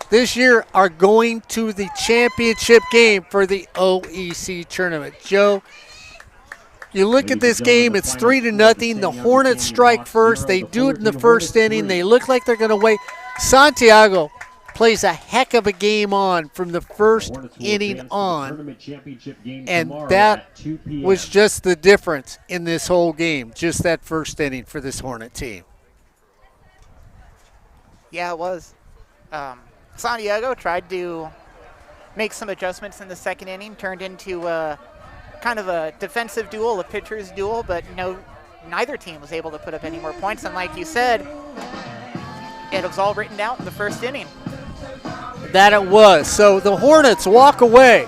this year are going to the championship game for the OEC tournament. Joe, you look at this game, it's 3-0. The Hornets strike first. They do it in the first inning. They look like they're going to wait. Santiago plays a heck of a game on from the first inning on. And that was just the difference in this whole game, just that first inning for this Hornet team. Yeah, it was. Santiago tried to make some adjustments in the second inning, turned into kind of a defensive duel, a pitcher's duel, but neither team was able to put up any more points. And like you said, it was all written out in the first inning. That it was. So the Hornets walk away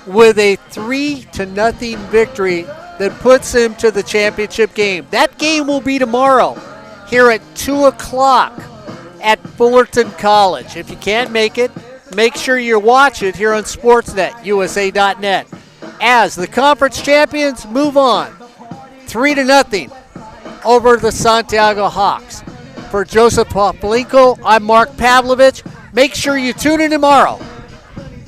with a 3-0 victory that puts him to the championship game. That game will be tomorrow here at 2 o'clock at Fullerton College. If you can't make it, make sure you watch it here on Sportsnet, USA.net. As the conference champions move on 3-0 over the Santiago Hawks. For Joseph Popolinko, I'm Mark Pavlovich. Make sure you tune in tomorrow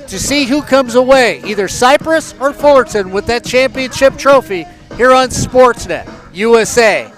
to see who comes away, either Cypress or Fullerton, with that championship trophy here on Sportsnet, USA.net.